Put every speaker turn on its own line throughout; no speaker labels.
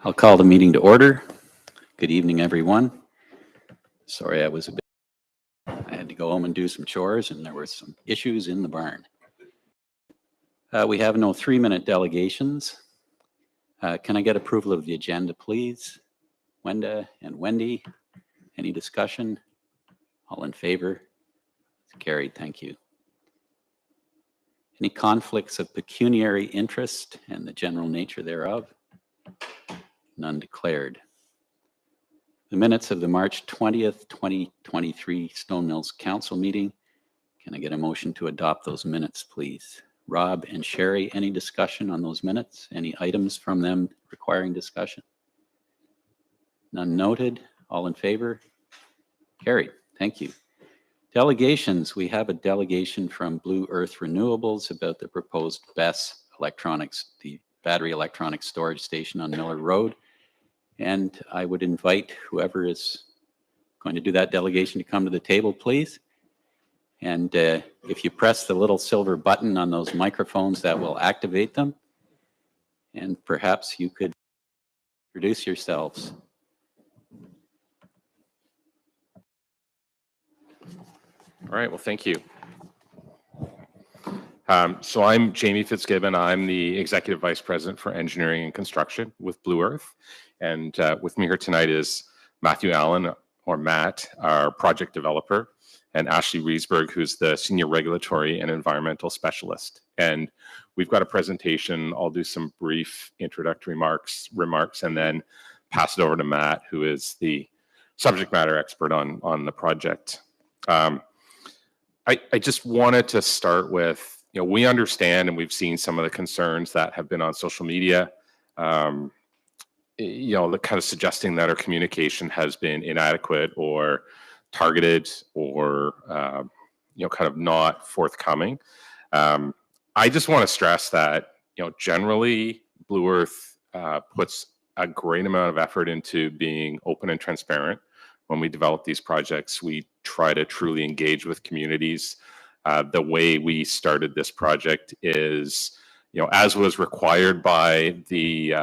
I'll call the meeting to order. Good evening, everyone. Sorry, I had to go home and do some chores, and there were some issues in the barn. We have no 3-minute delegations. Can I get approval of the agenda, please? Wenda and Wendy, any discussion? All in favor? It's carried, thank you. Any conflicts of pecuniary interest and the general nature thereof? None declared. The minutes of the March 20th, 2023 Stone Mills Council meeting. Can I get a motion to adopt those minutes, please? Rob and Sherry, any discussion on those minutes? Any items from them requiring discussion? None noted. All in favor? Carried. Thank you. Delegations. We have a delegation from Blue Earth Renewables about the proposed BESS electronics, the battery electronic storage station on Miller Road. And I would invite whoever is going to do that delegation to come to the table, please. And if you press the little silver button on those microphones, that will activate them. And perhaps you could introduce yourselves.
All right, well, thank you. So I'm Jamie Fitzgibbon. I'm the Executive Vice President for Engineering and Construction with Blue Earth. And with me here tonight is Matthew Allen, or Matt, our project developer, and Ashley Riesberg, who's the Senior Regulatory and Environmental Specialist. And we've got a presentation. I'll do some brief introductory remarks, and then pass it over to Matt, who is the subject matter expert on the project. I just wanted to start with, we understand and we've seen some of the concerns that have been on social media, kind of suggesting that our communication has been inadequate or targeted or, kind of not forthcoming. I just want to stress that, generally Blue Earth puts a great amount of effort into being open and transparent. When we develop these projects, we try to truly engage with communities. The way we started this project is, as was required by the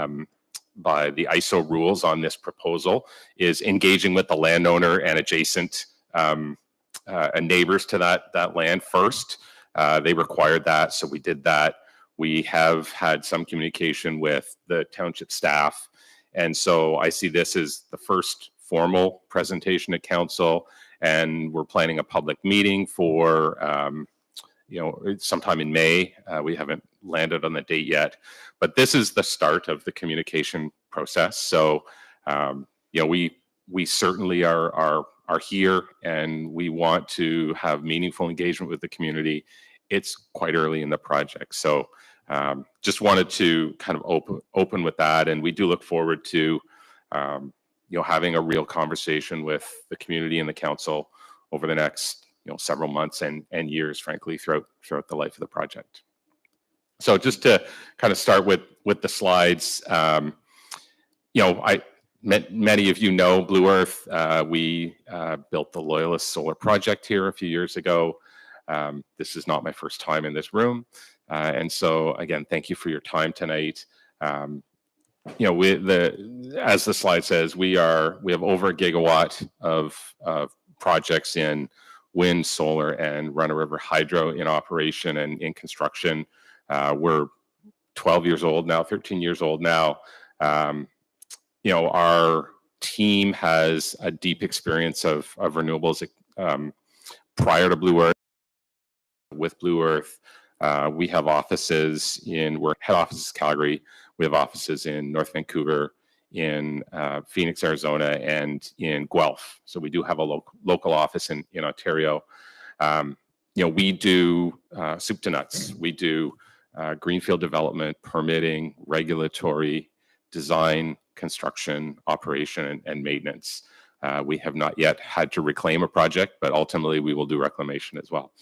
ISO rules on this proposal, is engaging with the landowner and adjacent neighbors to that land first. They required that, so we did that. We have had some communication with the township staff, and so I see this as the first formal presentation to council, and we're planning a public meeting for sometime in May. We haven't landed on the date yet, but this is the start of the communication process. So we certainly are here, and we want to have meaningful engagement with the community. It's quite early in the project, so just wanted to kind of open with that, and we do look forward to having a real conversation with the community and the council over the next several months and years, frankly, throughout the life of the project. So just to kind of start with the slides, many of you know Blue Earth. We built the Loyalist Solar Project here a few years ago. This is not my first time in this room, and so again, thank you for your time tonight. As the slide says, we have over 1 gigawatt of projects in wind, solar, and run-of-river hydro in operation and in construction. We're 12 years old now, 13 years old now. Our team has a deep experience of renewables prior to Blue Earth. With Blue Earth, we have offices we're head office is Calgary. We have offices in North Vancouver, in Phoenix, Arizona, and in Guelph. So we do have a local office in Ontario. We do soup to nuts. We do greenfield development, permitting, regulatory, design, construction, operation, and maintenance. We have not yet had to reclaim a project, but ultimately we will do reclamation as well.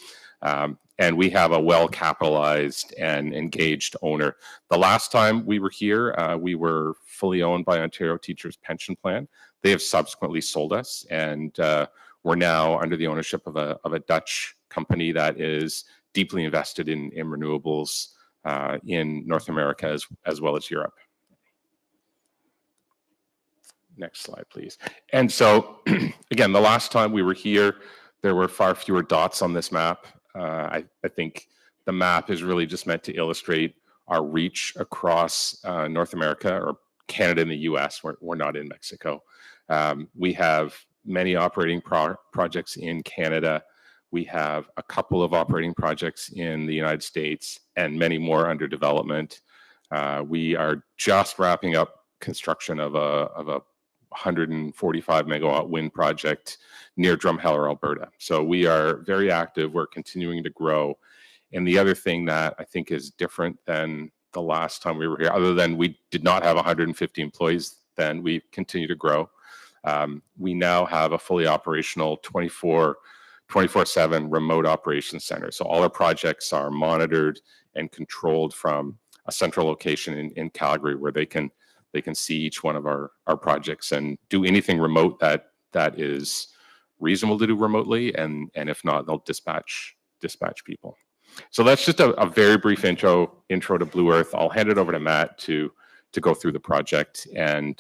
And we have a well-capitalized and engaged owner. The last time we were here, we were fully owned by Ontario Teachers Pension Plan. They have subsequently sold us, and we're now under the ownership of a Dutch company that is deeply invested in renewables in North America as well as Europe. Next slide, please. And so, again, the last time we were here, there were far fewer dots on this map. I think the map is really just meant to illustrate our reach across North America, or Canada and the US. We're not in Mexico. We have many operating projects in Canada. We have a couple of operating projects in the United States and many more under development. We are just wrapping up construction of a 145 megawatt wind project near Drumheller, Alberta. So we are very active. We're continuing to grow. And the other thing that I think is different than the last time we were here, other than we did not have 150 employees then, we continue to grow. We now have a fully operational 24/7 remote operations center. So all our projects are monitored and controlled from a central location in Calgary, where they can see each one of our projects and do anything remote that is reasonable to do remotely, and if not, they'll dispatch people. So that's just a very brief intro to Blue Earth. I'll hand it over to Matt to go through the project, and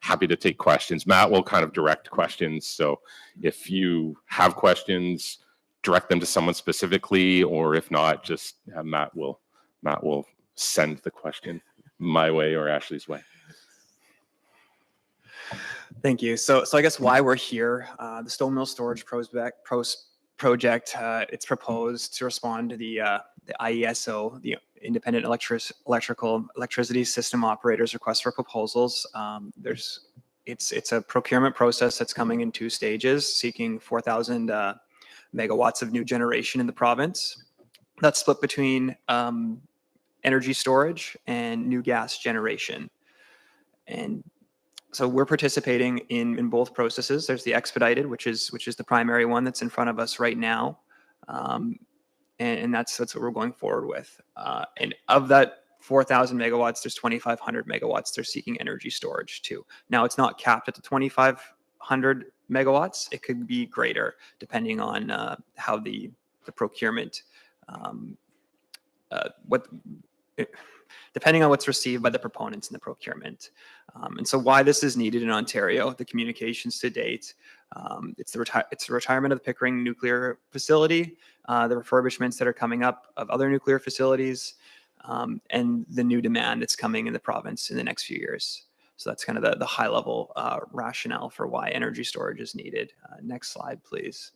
happy to take questions. Matt will kind of direct questions, so if you have questions, direct them to someone specifically, or if not, just Matt will send the question my way or Ashley's way.
Thank you. So I guess why we're here, the Stone Mill Storage project, it's proposed to respond to the IESO, the Independent Electricity System Operators request for proposals. It's a procurement process that's coming in 2 stages, seeking 4,000 megawatts of new generation in the province. That's split between energy storage and new gas generation. And so we're participating in both processes. There's the expedited, which is the primary one that's in front of us right now, and that's what we're going forward with. And of that 4,000 megawatts, there's 2,500 megawatts they're seeking energy storage to. Now, it's not capped at the 2,500 megawatts. It could be greater depending on how the procurement depending on what's received by the proponents in the procurement. And so why this is needed in Ontario, the communications to date, it's the retirement of the Pickering nuclear facility, the refurbishments that are coming up of other nuclear facilities, and the new demand that's coming in the province in the next few years. So that's kind of the high level rationale for why energy storage is needed. Next slide, please.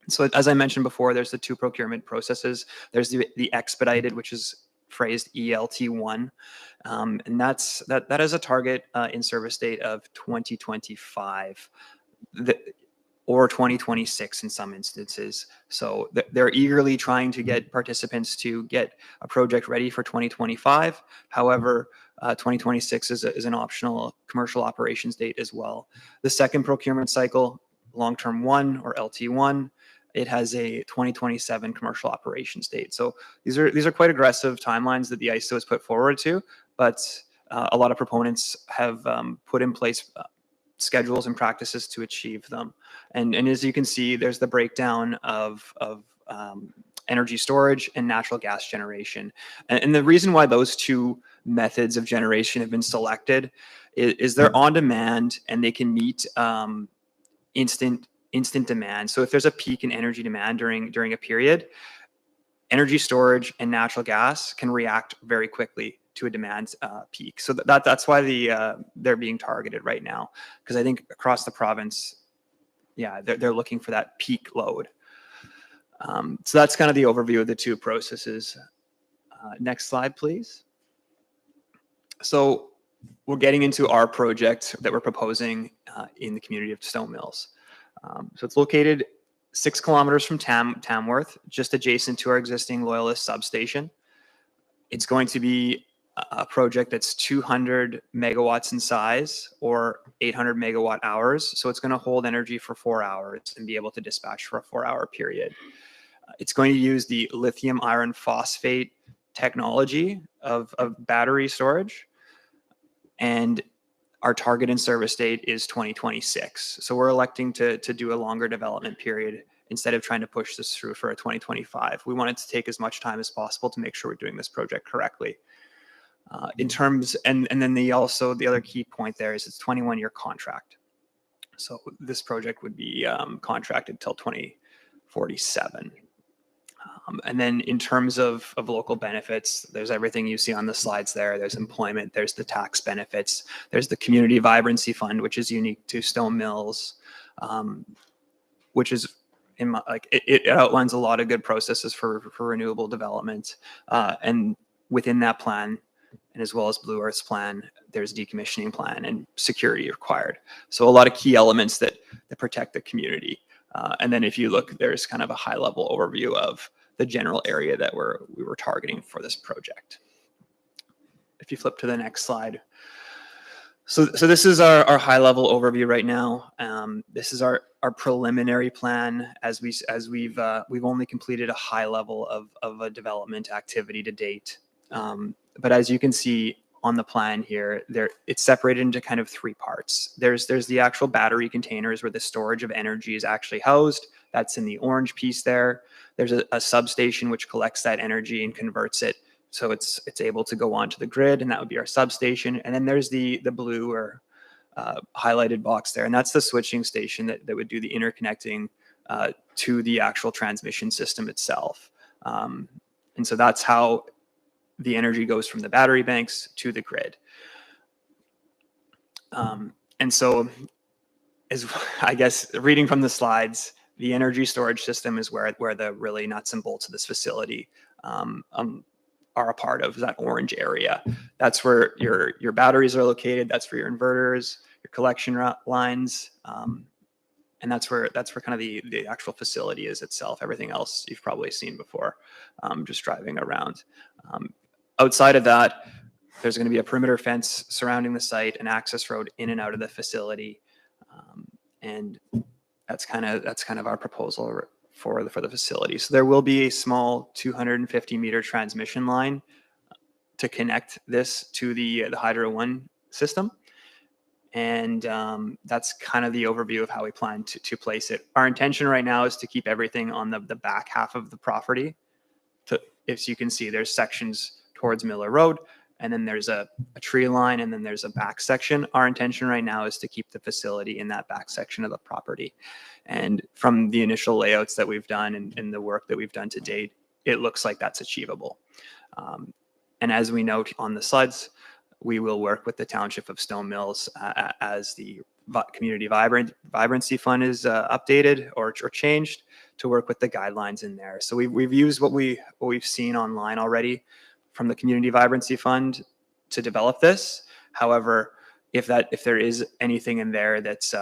So as I mentioned before, there's the 2 procurement processes. There's the expedited, which is phrased ELT1, and that is a target in-service date of 2025 or 2026 in some instances. So they're eagerly trying to get participants to get a project ready for 2025. However, 2026 is an optional commercial operations date as well. The second procurement cycle, long-term 1 or LT1, it has a 2027 commercial operations date. So these are quite aggressive timelines that the ISO has put forward to, but a lot of proponents have put in place schedules and practices to achieve them. And as you can see, there's the breakdown of energy storage and natural gas generation. And the reason why those 2 methods of generation have been selected is they're on demand and they can meet instant demand. So if there's a peak in energy demand during a period, energy storage and natural gas can react very quickly to a demand peak. So that's why they're being targeted right now, because I think across the province, they're looking for that peak load. So that's kind of the overview of the 2 processes. Next slide, please. So we're getting into our project that we're proposing in the community of Stone Mills. So it's located 6 kilometers from Tamworth, just adjacent to our existing Loyalist substation. It's going to be a project that's 200 megawatts in size, or 800 megawatt hours. So it's going to hold energy for 4 hours and be able to dispatch for a 4-hour period. It's going to use the lithium iron phosphate technology of battery storage. And our target in service date is 2026. So we're electing to do a longer development period instead of trying to push this through for a 2025. We want it to take as much time as possible to make sure we're doing this project correctly. In terms, and then the other key point there is it's 21-year contract. So this project would be contracted till 2047. And then in terms of local benefits, there's everything you see on the slides there. There's employment, there's the tax benefits, there's the Community Vibrancy Fund, which is unique to Stone Mills, which is it outlines a lot of good processes for renewable development. And within that plan, and as well as Blue Earth's plan, there's decommissioning plan and security required. So a lot of key elements that protect the community. And then if you look, there's kind of a high level overview of the general area that we were targeting for this project. If you flip to the next slide. So this is our high level overview right now. This is our preliminary plan as we've only completed a high level of a development activity to date. But as you can see on the plan here, it's separated into kind of three parts. There's the actual battery containers where the storage of energy is actually housed. That's in the orange piece there. There's a substation which collects that energy and converts it so it's able to go onto the grid, and that would be our substation. And then there's the blue or highlighted box there, and that's the switching station that would do the interconnecting to the actual transmission system itself. And so that's how the energy goes from the battery banks to the grid. And so, as I guess reading from the slides, the energy storage system is where the really nuts and bolts of this facility are a part of, that orange area. That's where your batteries are located. That's where your inverters, your collection lines, and that's where kind of the actual facility is itself. Everything else you've probably seen before, just driving around. Outside of that, there's going to be a perimeter fence surrounding the site, an access road in and out of the facility, and that's kind of our proposal for the facility. So there will be a small 250-meter transmission line to connect this to the Hydro One system, and that's kind of the overview of how we plan to place it. Our intention right now is to keep everything on the back half of the property. If you can see, there's sections towards Miller Road, and then there's a tree line, and then there's a back section. Our intention right now is to keep the facility in that back section of the property. And from the initial layouts that we've done and the work that we've done to date, it looks like that's achievable. And as we note on the slides, we will work with the Township of Stone Mills as the Community Vibrancy Fund is updated or changed to work with the guidelines in there. So we've used what we've seen online already from the Community Vibrancy Fund to develop this. However, if there is anything in there that's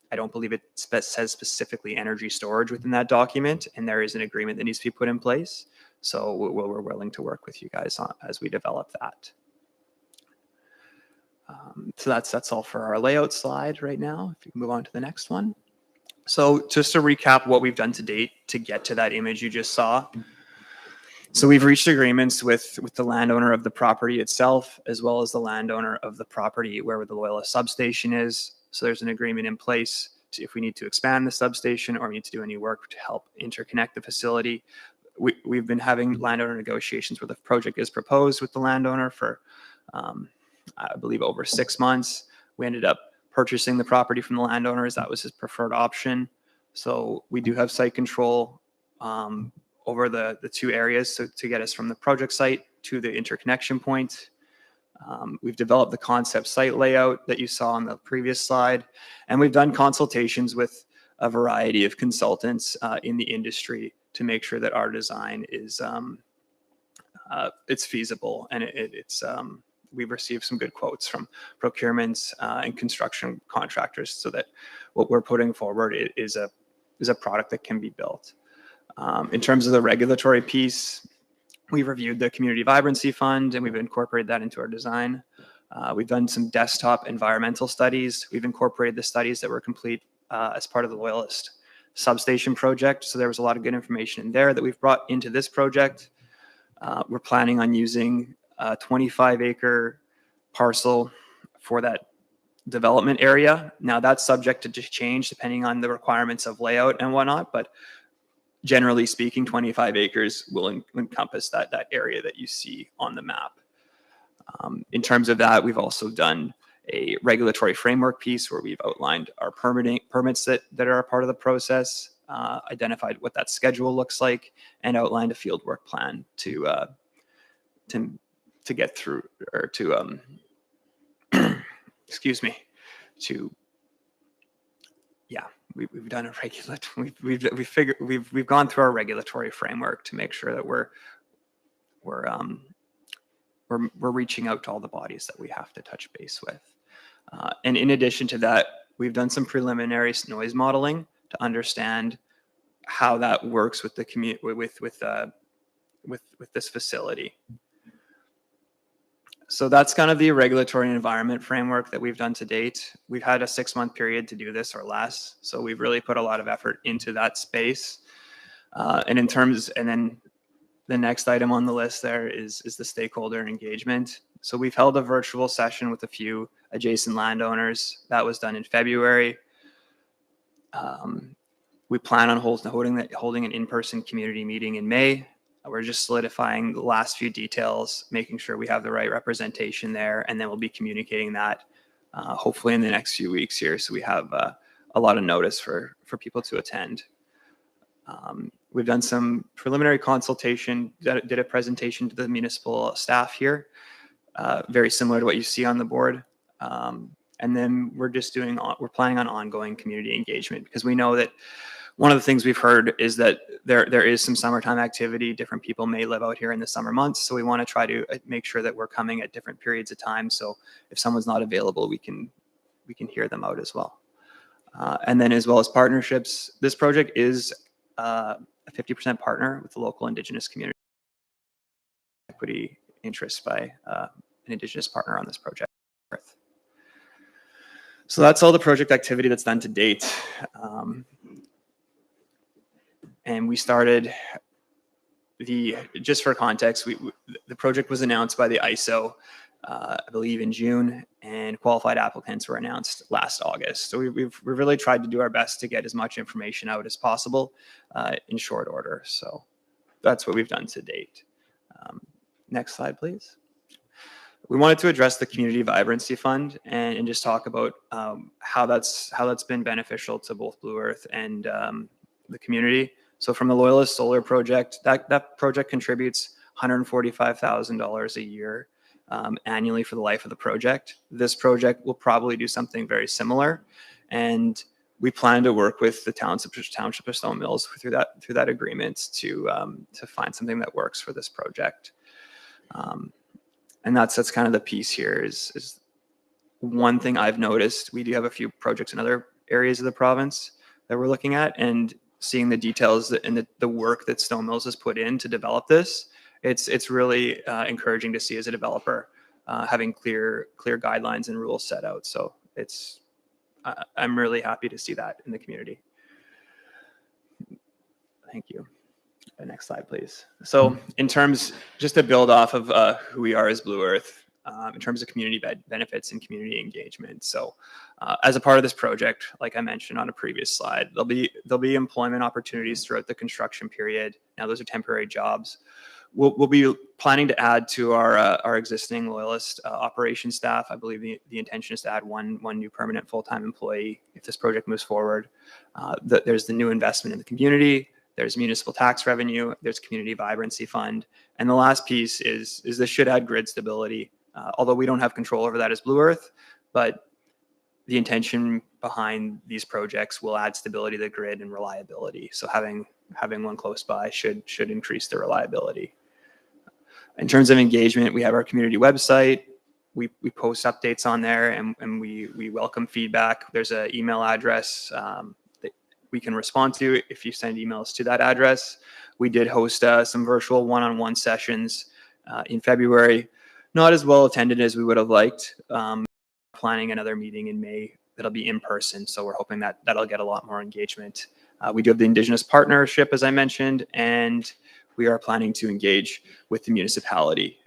I don't believe it says specifically energy storage within that document, and there is an agreement that needs to be put in place. So we're willing to work with you guys as we develop that. So that's all for our layout slide right now. If you can move on to the next one. So just to recap what we've done to date to get to that image you just saw. So we've reached agreements with the landowner of the property itself, as well as the landowner of the property where the Loyalist substation is. So there's an agreement in place if we need to expand the substation or we need to do any work to help interconnect the facility. We've been having landowner negotiations where the project is proposed with the landowner for, I believe, over 6 months. We ended up purchasing the property from the landowners. That was his preferred option. So we do have site control over the two areas to get us from the project site to the interconnection point. We've developed the concept site layout that you saw on the previous slide, and we've done consultations with a variety of consultants in the industry to make sure that our design is it's feasible, and we've received some good quotes from procurements and construction contractors, so that what we're putting forward is a product that can be built. In terms of the regulatory piece, we've reviewed the Community Vibrancy Fund, and we've incorporated that into our design. We've done some desktop environmental studies. We've incorporated the studies that were complete as part of the Loyalist substation project. So there was a lot of good information in there that we've brought into this project. We're planning on using a 25-acre parcel for that development area. Now that's subject to change depending on the requirements of layout and whatnot, but generally speaking, 25 acres will encompass that area that you see on the map. In terms of that, we've also done a regulatory framework piece where we've outlined our permits that are a part of the process, identified what that schedule looks like, and outlined a field work plan to get through, or to excuse me, to we've done a we've gone through our regulatory framework to make sure that we're reaching out to all the bodies that we have to touch base with. And in addition to that, we've done some preliminary noise modeling to understand how that works with the with this facility. So that's kind of the regulatory environment framework that we've done to date. We've had a 6-month period to do this or less, so we've really put a lot of effort into that space. And then the next item on the list there is the stakeholder engagement. So we've held a virtual session with a few adjacent landowners. That was done in February. We plan on holding an in-person community meeting in May. We're just solidifying the last few details, making sure we have the right representation there, and then we'll be communicating that hopefully in the next few weeks here, so we have a lot of notice for people to attend. We've done some preliminary consultation, did a presentation to the municipal staff here, very similar to what you see on the board. And then we're planning on ongoing community engagement, because we know that one of the things we've heard is that there is some summertime activity. Different people may live out here in the summer months, so we want to try to make sure that we're coming at different periods of time. So if someone's not available, we can hear them out as well. And then, as well as partnerships, this project is a 50% partner with the local Indigenous community. Equity interest by an Indigenous partner on this project. So that's all the project activity that's done to date. And we started just for context, the project was announced by the ISO, I believe in June, and qualified applicants were announced last August. So we've really tried to do our best to get as much information out as possible in short order. So that's what we've done to date. Next slide, please. We wanted to address the Community Vibrancy Fund and just talk about how that's been beneficial to both Blue Earth and the community. So from the Loyalist Solar Project, that project contributes $145,000 a year annually for the life of the project. This project will probably do something very similar, and we plan to work with the Township of Stone Mills through that agreement to find something that works for this project. And that's kind of the piece here is one thing I've noticed. We do have a few projects in other areas of the province that we're looking at, and seeing the details and the work that Stone Mills has put in to develop this, it's really encouraging to see as a developer having clear guidelines and rules set out. So I'm really happy to see that in the community. Thank you. The next slide, please. So in terms, just to build off of who we are as Blue Earth, in terms of community benefits and community engagement. So as a part of this project, like I mentioned on a previous slide, there'll be employment opportunities throughout the construction period. Now those are temporary jobs. We'll be planning to add to our existing Loyalist operations staff. I believe the intention is to add one new permanent full-time employee if this project moves forward. There's the new investment in the community. There's municipal tax revenue. There's Community Vibrancy Fund. And the last piece is this should add grid stability. Although we don't have control over that as Blue Earth, but the intention behind these projects will add stability to the grid and reliability. So having one close by should increase the reliability. In terms of engagement, we have our community website. We post updates on there, and we welcome feedback. There's an email address that we can respond to if you send emails to that address. We did host some virtual one-on-one sessions in February. Not as well attended as we would have liked. Planning another meeting in May that'll be in person, so we're hoping that'll get a lot more engagement. We do have the Indigenous partnership, as I mentioned, and we are planning to engage with the municipality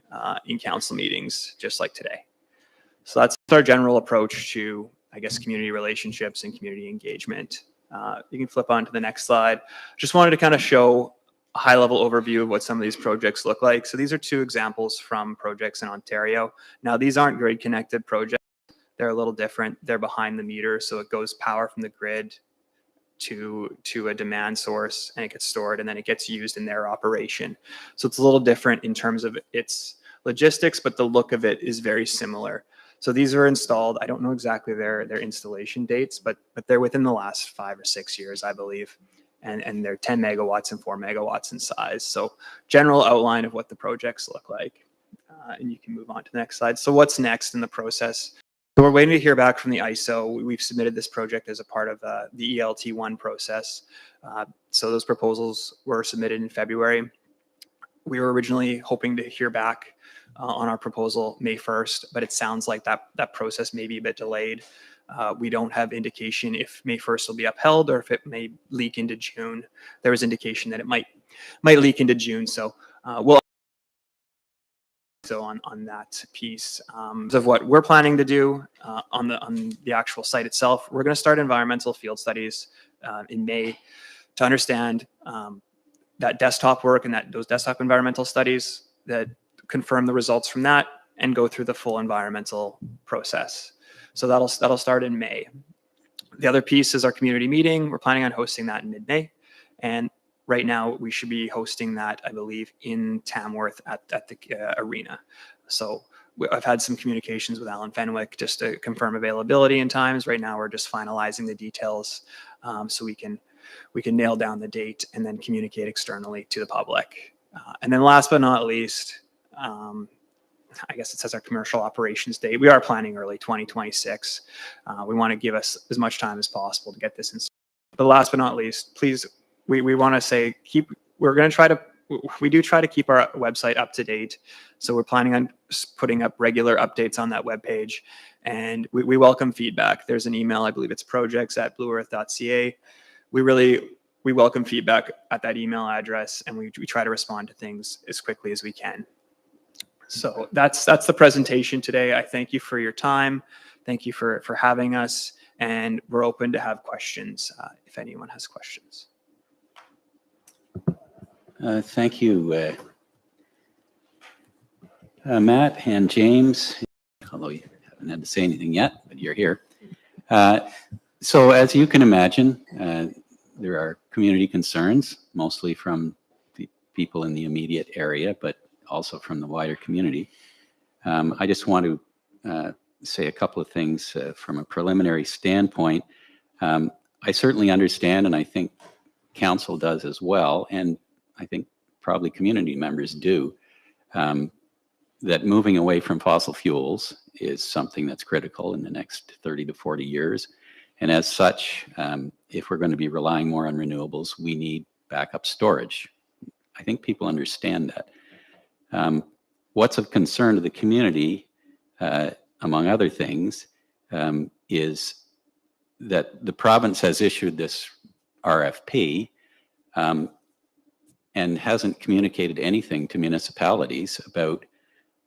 in council meetings, just like today. So that's our general approach to, I guess, community relationships and community engagement. You can flip on to the next slide. Just wanted to kind of show a high-level overview of what some of these projects look like. So these are two examples from projects in Ontario. Now, these aren't grid-connected projects. They're a little different. They're behind the meter, so it goes power from the grid to a demand source, and it gets stored, and then it gets used in their operation. So it's a little different in terms of its logistics, but the look of it is very similar. So these are installed. I don't know exactly their installation dates, but they're within the last 5 or 6 years, I believe. And they're 10 megawatts and 4 megawatts in size. So general outline of what the projects look like. And you can move on to the next slide. So what's next in the process? So we're waiting to hear back from the ISO. We've submitted this project as a part of the ELT1 process. So those proposals were submitted in February. We were originally hoping to hear back on our proposal May 1st, but it sounds like that process may be a bit delayed. We don't have indication if May 1st will be upheld or if it may leak into June. There was indication that it might leak into June. So we'll on that piece of what we're planning to do on the actual site itself. We're going to start environmental field studies in May to understand that desktop work and those desktop environmental studies that confirm the results from that and go through the full environmental process. So that'll start in May. The other piece is our community meeting. We're planning on hosting that in mid-May. And right now we should be hosting that, I believe, in Tamworth at the arena. So I've had some communications with Alan Fenwick just to confirm availability and times. Right now we're just finalizing the details so we can nail down the date and then communicate externally to the public. And then last but not least, I guess it says our commercial operations date. We are planning early 2026. We want to give us as much time as possible to get this in. But last but not least, please, we want to say we do try to keep our website up to date. So we're planning on putting up regular updates on that webpage, and we welcome feedback. There's an email, I believe it's projects@blueearth.ca. We welcome feedback at that email address, and we try to respond to things as quickly as we can. So that's the presentation today. I thank you for your time. Thank you for having us, and we're open to have questions if anyone has questions.
Thank you, Matt and James, although you haven't had to say anything yet, but you're here. So as you can imagine, there are community concerns, mostly from the people in the immediate area, but also from the wider community. I just want to say a couple of things from a preliminary standpoint. I certainly understand, and I think council does as well, and I think probably community members do, that moving away from fossil fuels is something that's critical in the next 30 to 40 years. And as such, if we're going to be relying more on renewables, we need backup storage. I think people understand that. What's of concern to the community, among other things, is that the province has issued this RFP and hasn't communicated anything to municipalities about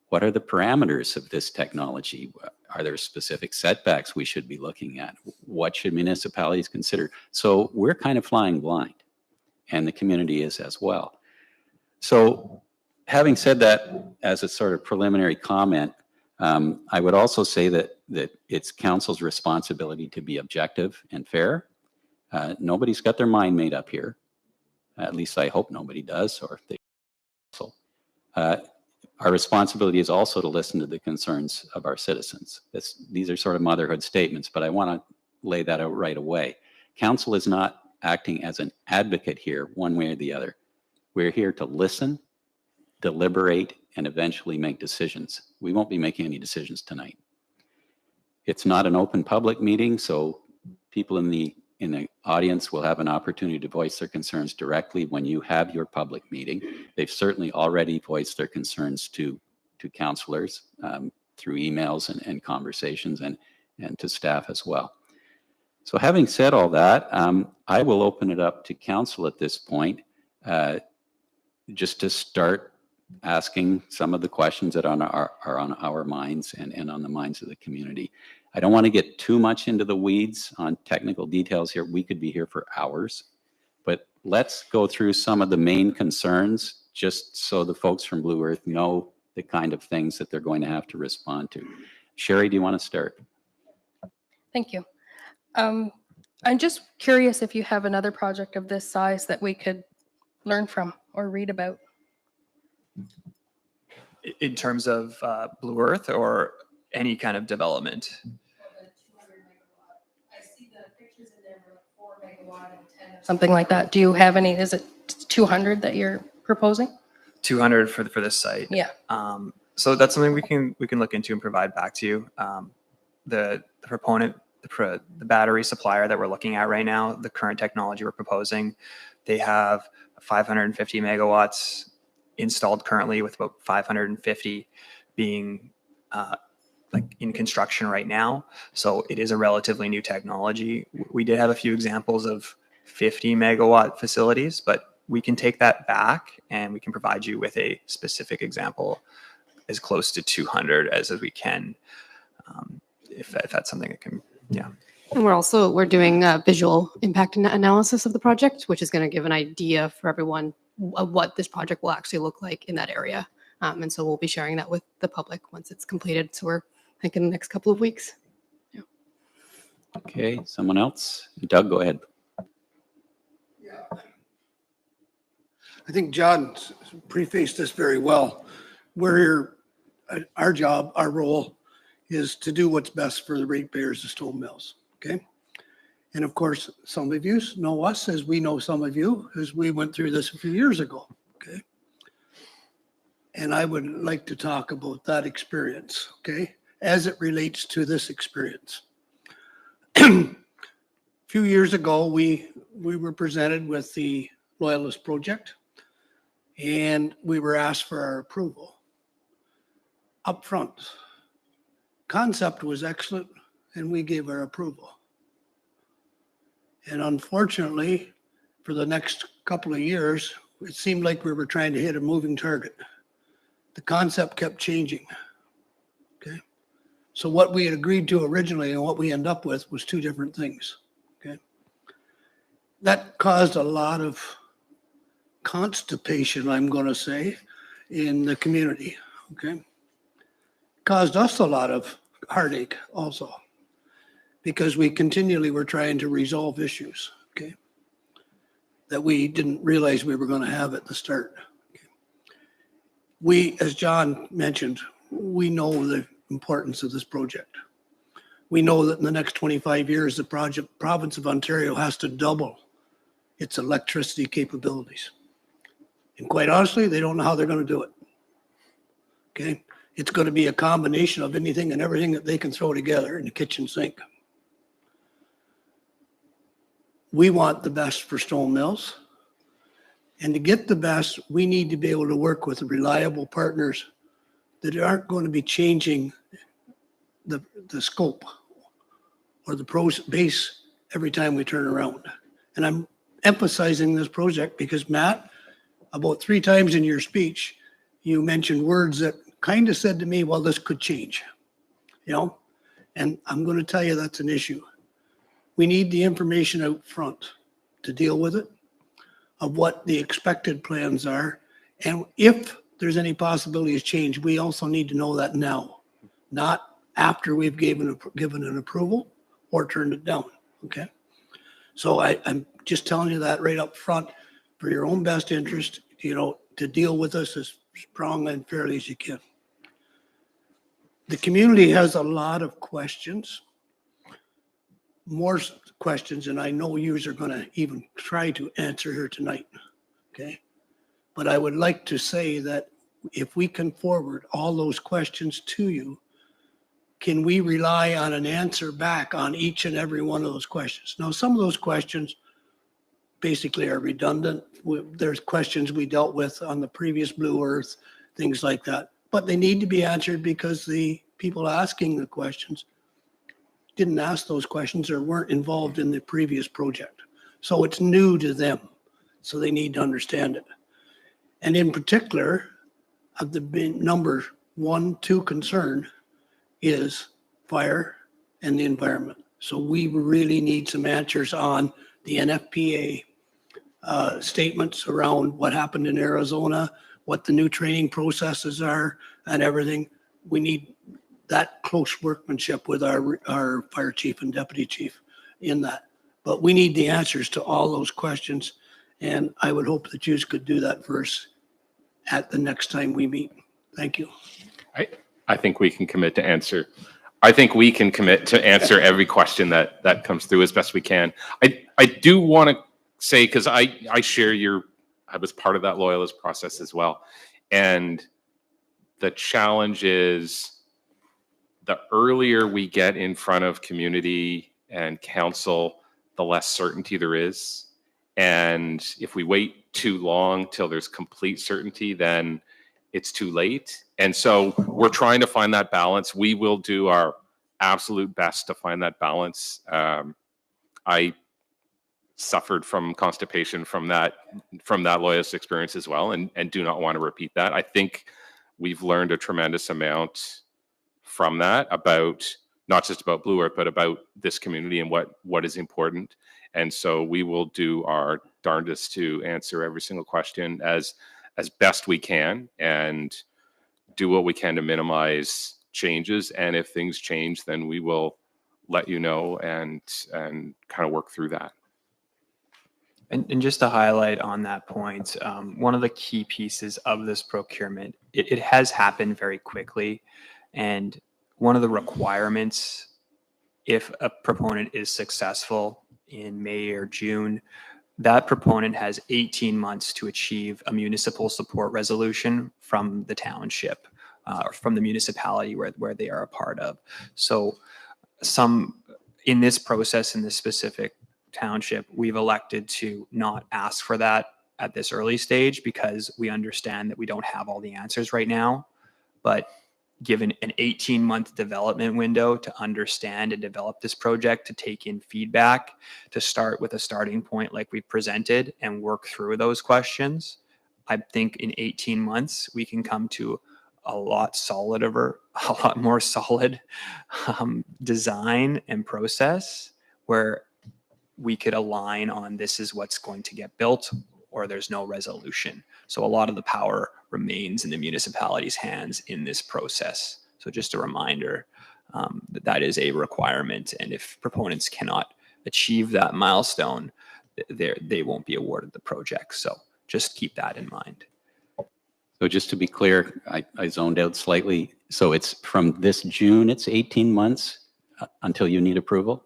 what are the parameters of this technology. Are there specific setbacks we should be looking at? What should municipalities consider? So we're kind of flying blind, and the community is as well. So having said that, as a sort of preliminary comment, I would also say that it's council's responsibility to be objective and fair. Nobody's got their mind made up here. At least I hope nobody does, or if they also. Our responsibility is also to listen to the concerns of our citizens. These are sort of motherhood statements, but I want to lay that out right away. Council is not acting as an advocate here, one way or the other. We're here to listen, deliberate, and eventually make decisions. We won't be making any decisions tonight. It's not an open public meeting, so people in the audience will have an opportunity to voice their concerns directly when you have your public meeting. They've certainly already voiced their concerns to councillors through emails and conversations, and to staff as well. So having said all that, I will open it up to council at this point, just to start asking some of the questions that are on our minds and on the minds of the community. I don't want to get too much into the weeds on technical details here. We could be here for hours, but let's go through some of the main concerns, just so the folks from Blue Earth know the kind of things that they're going to have to respond to. Sherry, do you want to start?
Thank you. I'm just curious if you have another project of this size that we could learn from or read about.
In terms of Blue Earth or any kind of development?
I see the pictures in there were 4 megawatt and 10, something like that. Do you have any, is it 200 that you're proposing?
200 for this site.
Yeah.
So that's something we can look into and provide back to you. The proponent, the battery supplier that we're looking at right now, the current technology we're proposing, they have 550 megawatts installed currently, with about 550 being like in construction right now. So it is a relatively new technology. We did have a few examples of 50 megawatt facilities, but we can take that back and we can provide you with a specific example as close to 200 as we can, if that's something that can, yeah.
And we're doing a visual impact analysis of the project, which is going to give an idea for everyone of what this project will actually look like in that area. And so we'll be sharing that with the public once it's completed. So we're thinking the next couple of weeks. Yeah.
Okay, someone else? Doug, go ahead.
Yeah. I think John prefaced this very well. We're here, our job, our role is to do what's best for the ratepayers of Stone Mills, okay? And of course, some of you know us as we know some of you, as we went through this a few years ago, okay? And I would like to talk about that experience, okay? As it relates to this experience. A few years ago, we were presented with the Loyalist Project, and we were asked for our approval up front. Concept was excellent, and we gave our approval. And unfortunately, for the next couple of years, it seemed like we were trying to hit a moving target. The concept kept changing, okay? So what we had agreed to originally and what we end up with was two different things, okay? That caused a lot of constipation, I'm going to say, in the community, okay? Caused us a lot of heartache also, because we continually were trying to resolve issues, okay, that we didn't realize we were going to have at the start. Okay. We, as John mentioned, we know the importance of this project. We know that in the next 25 years, the province of Ontario has to double its electricity capabilities. And quite honestly, they don't know how they're going to do it. Okay. It's going to be a combination of anything and everything that they can throw together in the kitchen sink. We want the best for Stone Mills. And to get the best, we need to be able to work with reliable partners that aren't going to be changing the scope or the base every time we turn around. And I'm emphasizing this project because, Matt, about 3 times in your speech, you mentioned words that kind of said to me, well, this could change, you know, and I'm going to tell you that's an issue. We need the information out front to deal with it, of what the expected plans are. And if there's any possibility of change, we also need to know that now, not after we've given an approval or turned it down, okay? So I'm just telling you that right up front for your own best interest, you know, to deal with us as strong and fairly as you can. The community has a lot of questions, more questions than I know you are going to even try to answer here tonight, okay? But I would like to say that if we can forward all those questions to you, can we rely on an answer back on each and every one of those questions? Now, some of those questions basically are redundant. There's questions we dealt with on the previous Blue Earth, things like that. But they need to be answered because the people asking the questions didn't ask those questions or weren't involved in the previous project. So it's new to them. So they need to understand it. And in particular, of the number 1, 2 concern is fire and the environment. So we really need some answers on the NFPA statements around what happened in Arizona, what the new training processes are and everything. We need that close workmanship with our fire chief and deputy chief in that. But we need the answers to all those questions. And I would hope that you could do that for us at the next time we meet. Thank you.
I think we can commit to answer. I think we can commit to answer every question that comes through as best we can. I do want to say, because I share I was part of that loyalist process as well. And the challenge is the earlier we get in front of community and council, the less certainty there is. And if we wait too long till there's complete certainty, then it's too late. And so we're trying to find that balance. We will do our absolute best to find that balance. I suffered from constipation from that loyalist experience as well, and do not want to repeat that. I think we've learned a tremendous amount from that, about not just about Blue Earth, but about this community and what is important. And so we will do our darndest to answer every single question as best we can, and do what we can to minimize changes. And if things change, then we will let you know and kind of work through that.
And just to highlight on that point, one of the key pieces of this procurement, it has happened very quickly. And one of the requirements, if a proponent is successful in May or June, that proponent has 18 months to achieve a municipal support resolution from the township, or from the municipality where they are a part of. So in this process, in this specific township, we've elected to not ask for that at this early stage, because we understand that we don't have all the answers right now. But given an 18-month development window to understand and develop this project, to take in feedback, to start with a starting point like we presented and work through those questions, I think in 18 months we can come to a lot more solid design and process, where we could align on this is what's going to get built, or there's no resolution. So a lot of the power remains in the municipality's hands in this process. So just a reminder that is a requirement. And if proponents cannot achieve that milestone, they won't be awarded the project. So just keep that in mind.
So just to be clear, I zoned out slightly. So it's from this June, it's 18 months until you need approval?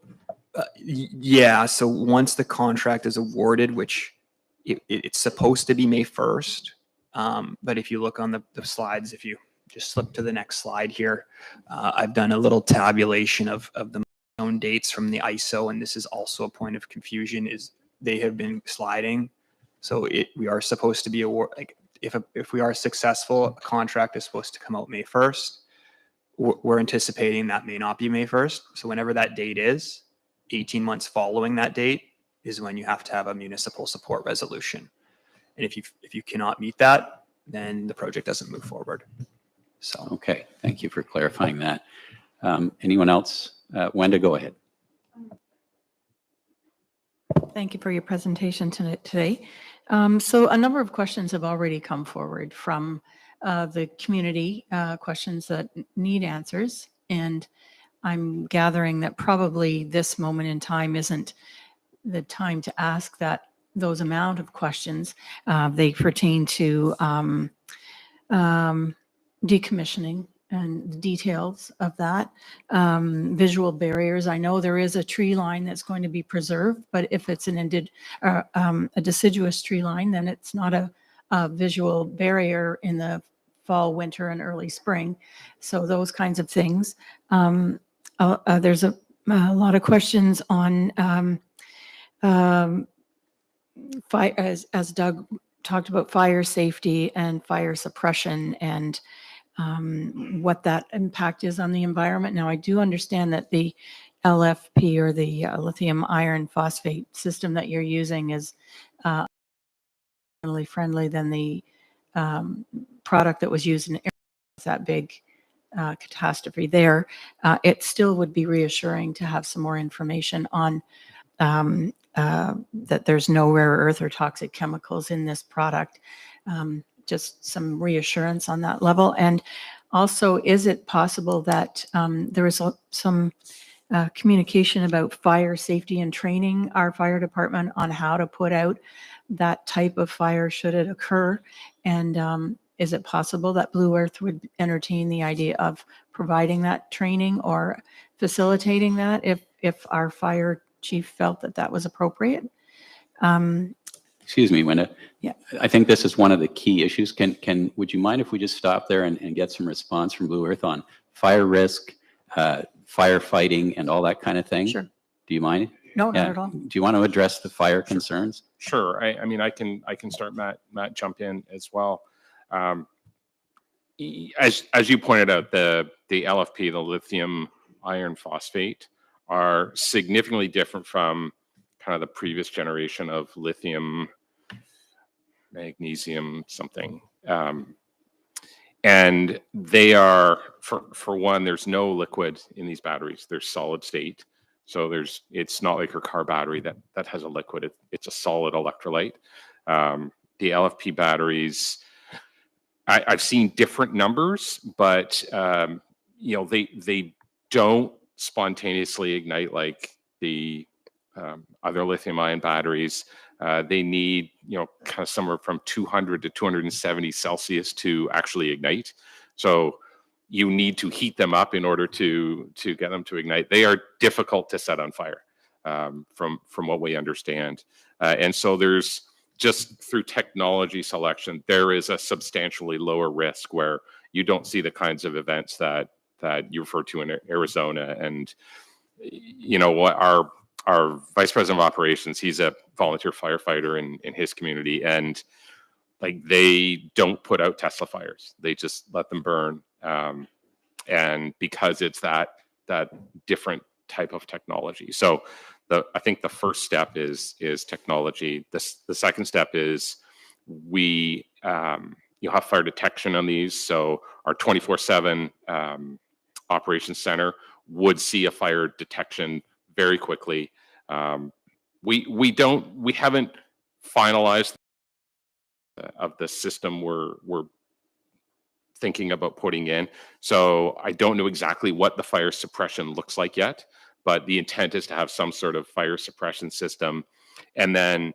Yeah. So once the contract is awarded, which it's supposed to be May 1st. But if you look on the slides, if you just slip to the next slide here, I've done a little tabulation of the known dates from the ISO. And this is also a point of confusion, is they have been sliding. So we are supposed to be if we are successful, a contract is supposed to come out May 1st. We're anticipating that may not be May 1st. So whenever that date is, 18 months following that date is when you have to have a municipal support resolution. And if you cannot meet that, then the project doesn't move forward. So
Okay, thank you for clarifying that. Anyone else? Wenda, go ahead.
Thank you for your presentation today. So a number of questions have already come forward from the community, questions that need answers. And I'm gathering that probably this moment in time isn't the time to ask those amount of questions. They pertain to decommissioning and the details of that. Visual barriers. I know there is a tree line that's going to be preserved, but if it's a deciduous tree line, then it's not a visual barrier in the fall, winter, and early spring. So those kinds of things. There's a lot of questions on fire, as Doug talked about, fire safety and fire suppression, and what that impact is on the environment. Now, I do understand that the LFP, or the lithium iron phosphate system that you're using, is environmentally friendly than the product that was used in that big catastrophe there. It still would be reassuring to have some more information on that there's no rare earth or toxic chemicals in this product. Just some reassurance on that level. And also, is it possible that there is some communication about fire safety and training our fire department on how to put out that type of fire should it occur? And is it possible that Blue Earth would entertain the idea of providing that training or facilitating that if our fire chief felt that that was appropriate?
Excuse me, Wenda.
Yeah.
I think this is one of the key issues. Would you mind if we just stop there and get some response from Blue Earth on fire risk, firefighting, and all that kind of thing?
Sure.
Do you mind?
No,
Yeah.
not at all.
Do you want to address the fire concerns?
Sure. I mean, I can start. Matt jump in as well. As you pointed out, the LFP, the lithium iron phosphate, are significantly different from kind of the previous generation of lithium magnesium something. And they are, for one, there's no liquid in these batteries. They're solid state. So it's not like your car battery that has a liquid. It's a solid electrolyte. The LFP batteries, I've seen different numbers, but they don't spontaneously ignite like the other lithium-ion batteries. They need kind of somewhere from 200 to 270 Celsius to actually ignite. So you need to heat them up in order to get them to ignite. They are difficult to set on fire, from what we understand. And so there's just through technology selection, there is a substantially lower risk where you don't see the kinds of events that you refer to in Arizona. And what our vice president of operations, he's a volunteer firefighter in his community, and like they don't put out Tesla fires; they just let them burn. And because it's that different type of technology, so I think the first step is technology. The second step is we you'll have fire detection on these. So our 24/7 operations center would see a fire detection very quickly. We haven't finalized of the system we're thinking about putting in. So I don't know exactly what the fire suppression looks like yet, but the intent is to have some sort of fire suppression system. And then,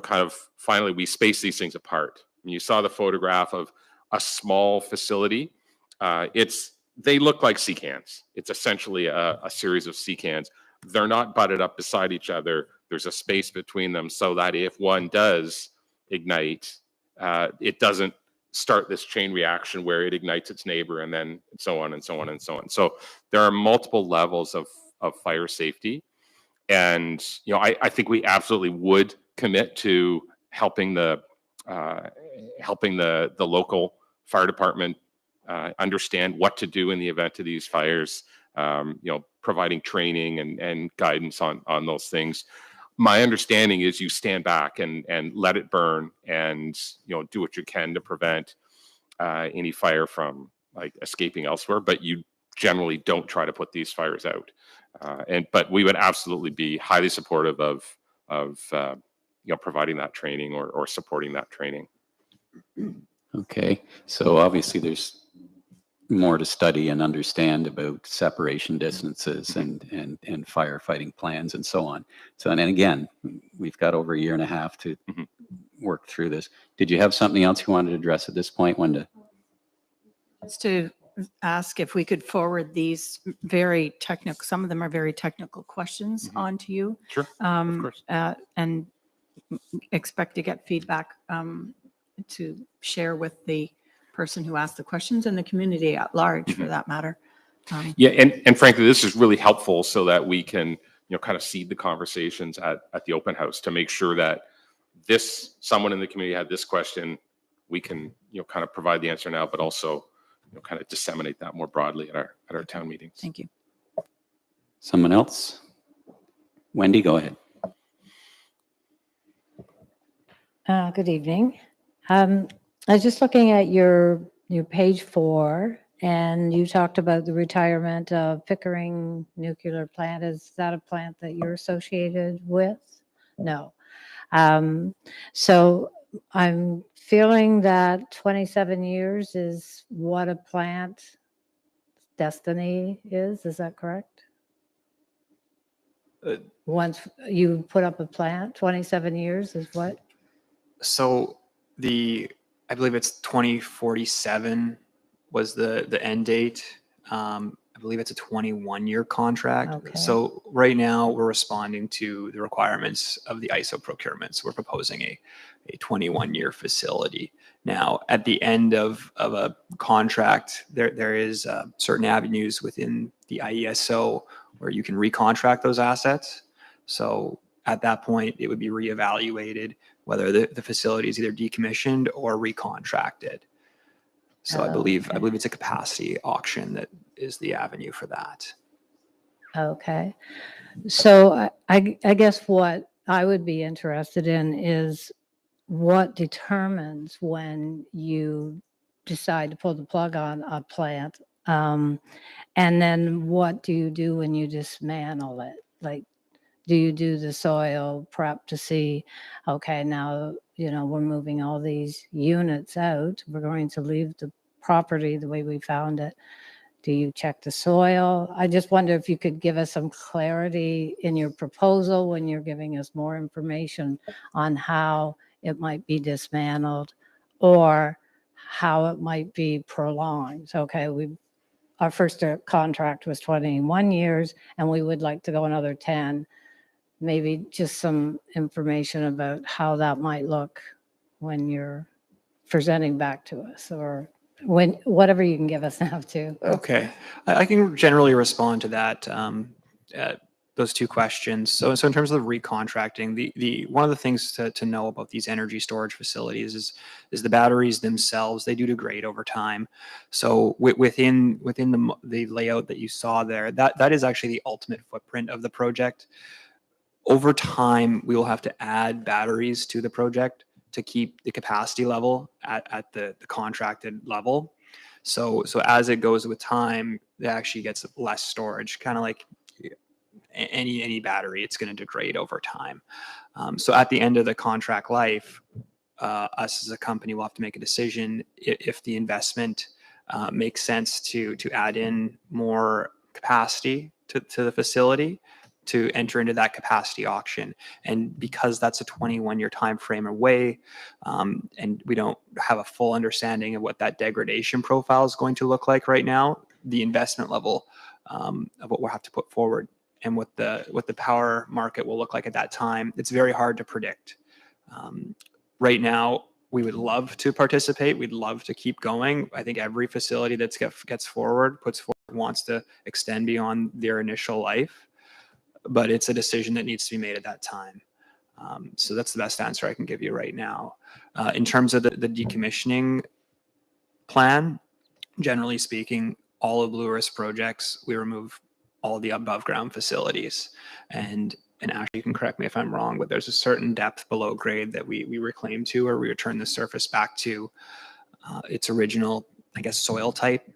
kind of finally we space these things apart. You saw the photograph of a small facility. They look like sea cans. It's essentially a series of sea cans. They're not butted up beside each other. There's a space between them so that if one does ignite, it doesn't start this chain reaction where it ignites its neighbor and then so on and so on and so on. So there are multiple levels of fire safety. And, I think we absolutely would commit to helping the local fire department understand what to do in the event of these fires, providing training and guidance on those things. My understanding is you stand back and let it burn and, do what you can to prevent any fire from like escaping elsewhere, but you generally don't try to put these fires out. But we would absolutely be highly supportive of providing that training or supporting that training.
Okay, so obviously there's more to study and understand about separation distances and firefighting plans and so on. So, and again, we've got over a year and a half to work through this. Did you have something else you wanted to address at this point, Wenda?
Just to ask if we could forward these very technical, some of them are very technical questions onto you.
Sure, of course.
And expect to get feedback to share with the person who asked the questions and the community at large, for that matter.
Yeah, and frankly, this is really helpful so that we can, kind of seed the conversations at the open house to make sure that someone in the community had this question, we can, kind of provide the answer now, but also, kind of disseminate that more broadly at our town meetings.
Thank you.
Someone else? Wendy, go ahead.
Good evening. I was just looking at your page 4, and you talked about the retirement of Pickering nuclear plant. Is that a plant that you're associated with? No. So I'm feeling that 27 years is what a plant destiny is. Is that correct?
Uh,
Once you put up a plant, 27 years is what?
So I believe it's 2047 was the end date. I believe it's a 21-year contract.
Okay.
So right now we're responding to the requirements of the ISO procurement. So we're proposing a 21-year facility. Now, at the end of a contract, there is certain avenues within the IESO where you can recontract those assets. So at that point, it would be reevaluated whether the facility is either decommissioned or recontracted. So I believe it's a capacity auction that is the avenue for that.
Okay. So I guess what I would be interested in is what determines when you decide to pull the plug on a plant. And then what do you do when you dismantle it? Like, do you do the soil prep to see, okay, now, we're moving all these units out. We're going to leave the property the way we found it. Do you check the soil? I just wonder if you could give us some clarity in your proposal when you're giving us more information on how it might be dismantled or how it might be prolonged. Okay, our first contract was 21 years and we would like to go another 10. Maybe just some information about how that might look when you're presenting back to us, or whatever you can give us now too.
Okay, I can generally respond to that. Those two questions. So in terms of the recontracting, the one of the things to know about these energy storage facilities is the batteries themselves, they do degrade over time. So within the layout that you saw there, that is actually the ultimate footprint of the project. Over time, we will have to add batteries to the project to keep the capacity level at the contracted level. So as it goes with time, it actually gets less storage, kind of like any battery, it's going to degrade over time. So at the end of the contract life, us as a company will have to make a decision if the investment makes sense to add in more capacity to the facility, to enter into that capacity auction. And because that's a 21-year time frame away, and we don't have a full understanding of what that degradation profile is going to look like right now, the investment level of what we'll have to put forward and what the power market will look like at that time, it's very hard to predict. Right now, we would love to participate. We'd love to keep going. I think every facility that puts forward, wants to extend beyond their initial life, but it's a decision that needs to be made at that time. So that's the best answer I can give you right now. In terms of the decommissioning plan, generally speaking, all of Blue Earth's projects, we remove all the above ground facilities. And Ashley, you can correct me if I'm wrong, but there's a certain depth below grade that we reclaim to, or we return the surface back to its original, I guess, soil type.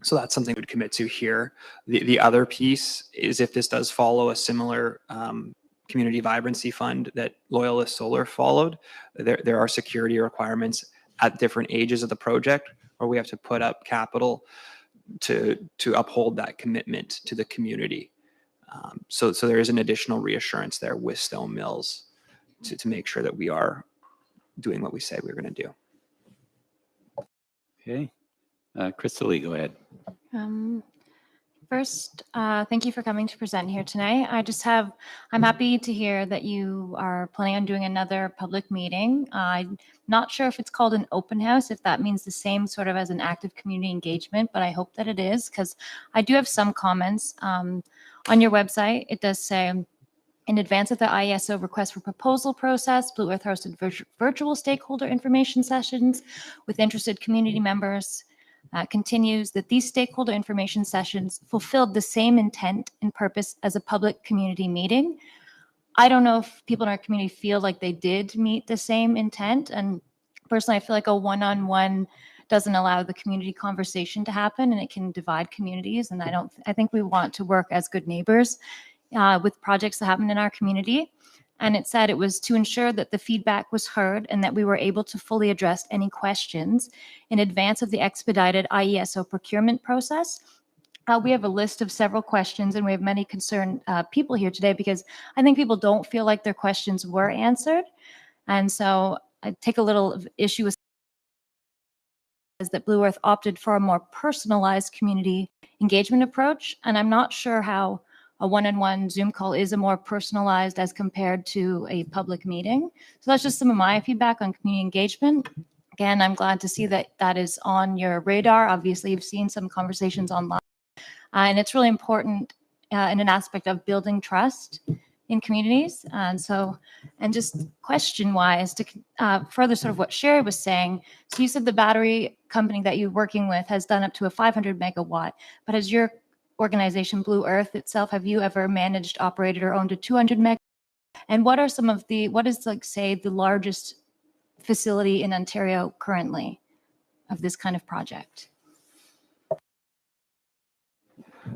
So that's something we'd commit to here. The other piece is if this does follow a similar community vibrancy fund that Loyalist Solar followed, there are security requirements at different ages of the project where we have to put up capital to uphold that commitment to the community. So there is an additional reassurance there with Stone Mills to make sure that we are doing what we say we're going to do.
Okay. Crystal Lee, go ahead.
First, thank you for coming to present here tonight. I'm happy to hear that you are planning on doing another public meeting. I'm not sure if it's called an open house, if that means the same sort of as an active community engagement, but I hope that it is, because I do have some comments. On your website, it does say, in advance of the IESO request for proposal process, Blue Earth hosted virtual stakeholder information sessions with interested community members. Continues that these stakeholder information sessions fulfilled the same intent and purpose as a public community meeting. I don't know if people in our community feel like they did meet the same intent. And personally, I feel like a one-on-one doesn't allow the community conversation to happen, and it can divide communities. And I think we want to work as good neighbors with projects that happen in our community. And it said it was to ensure that the feedback was heard and that we were able to fully address any questions in advance of the expedited IESO procurement process. We have a list of several questions, and we have many concerned people here today because I think people don't feel like their questions were answered. And so I take a little issue with that Blue Earth opted for a more personalized community engagement approach. And I'm not sure how a one-on-one Zoom call is a more personalized as compared to a public meeting. So that's just some of my feedback on community engagement. Again, I'm glad to see that that is on your radar. Obviously, you've seen some conversations online. And it's really important in an aspect of building trust in communities. And so, and just question-wise, to further sort of what Sherry was saying, so you said the battery company that you're working with has done up to a 500 megawatt, but has your organization, Blue Earth itself, have you ever managed, operated, or owned a 200 megawatt? And what are some of the, what is like, say, the largest facility in Ontario currently of this kind of project?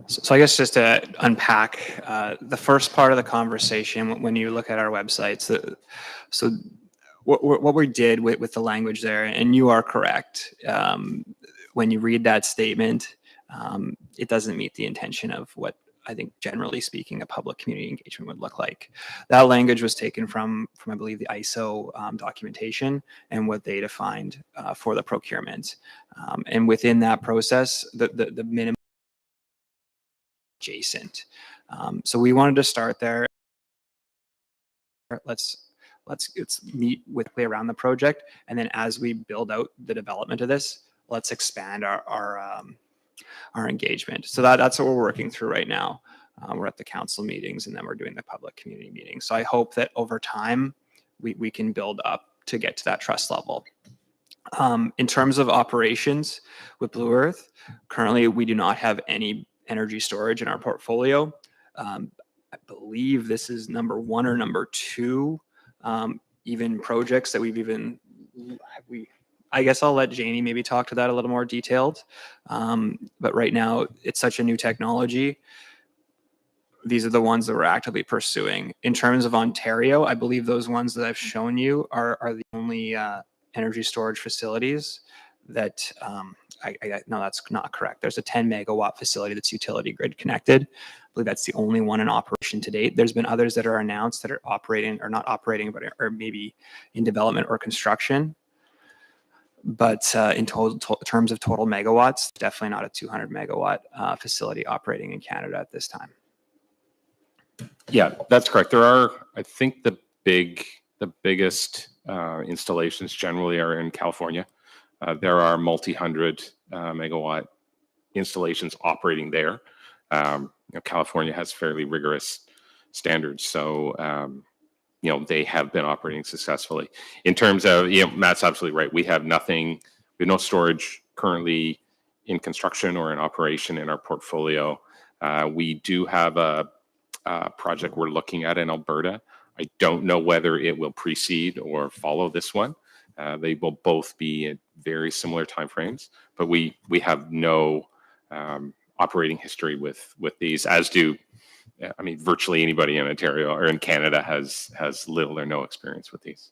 So I guess just to unpack the first part of the conversation, when you look at our websites, so what we did with the language there, and you are correct, when you read that statement, it doesn't meet the intention of what I think, generally speaking, a public community engagement would look like. That language was taken from I believe, the ISO documentation and what they defined for the procurement. And within that process, the minimum adjacent. So we wanted to start there. Let's meet quickly around the project, and then as we build out the development of this, let's expand our engagement. So that's what we're working through right now. We're at the council meetings, and then we're doing the public community meetings. So I hope that over time we can build up to get to that trust level. In terms of operations with Blue Earth, currently we do not have any energy storage in our portfolio. I believe this is number 1 or number 2, even projects that I guess I'll let Janie maybe talk to that a little more detailed. But right now it's such a new technology. These are the ones that we're actively pursuing. In terms of Ontario, I believe those ones that I've shown you are the only energy storage facilities that no, that's not correct. There's a 10 megawatt facility that's utility grid connected. I believe that's the only one in operation to date. There's been others that are announced that are operating, or not operating, but are maybe in development or construction. But in terms of total megawatts, definitely not a 200 megawatt facility operating in Canada at this time.
Yeah, that's correct. There are, I think, the biggest installations generally are in California. There are multi-hundred megawatt installations operating there. California has fairly rigorous standards, so they have been operating successfully. In terms of, Matt's absolutely right. We have no storage currently in construction or in operation in our portfolio. We do have a project we're looking at in Alberta. I don't know whether it will precede or follow this one. They will both be at very similar timeframes, but we have no operating history with these, as do, virtually anybody in Ontario or in Canada has little or no experience with these.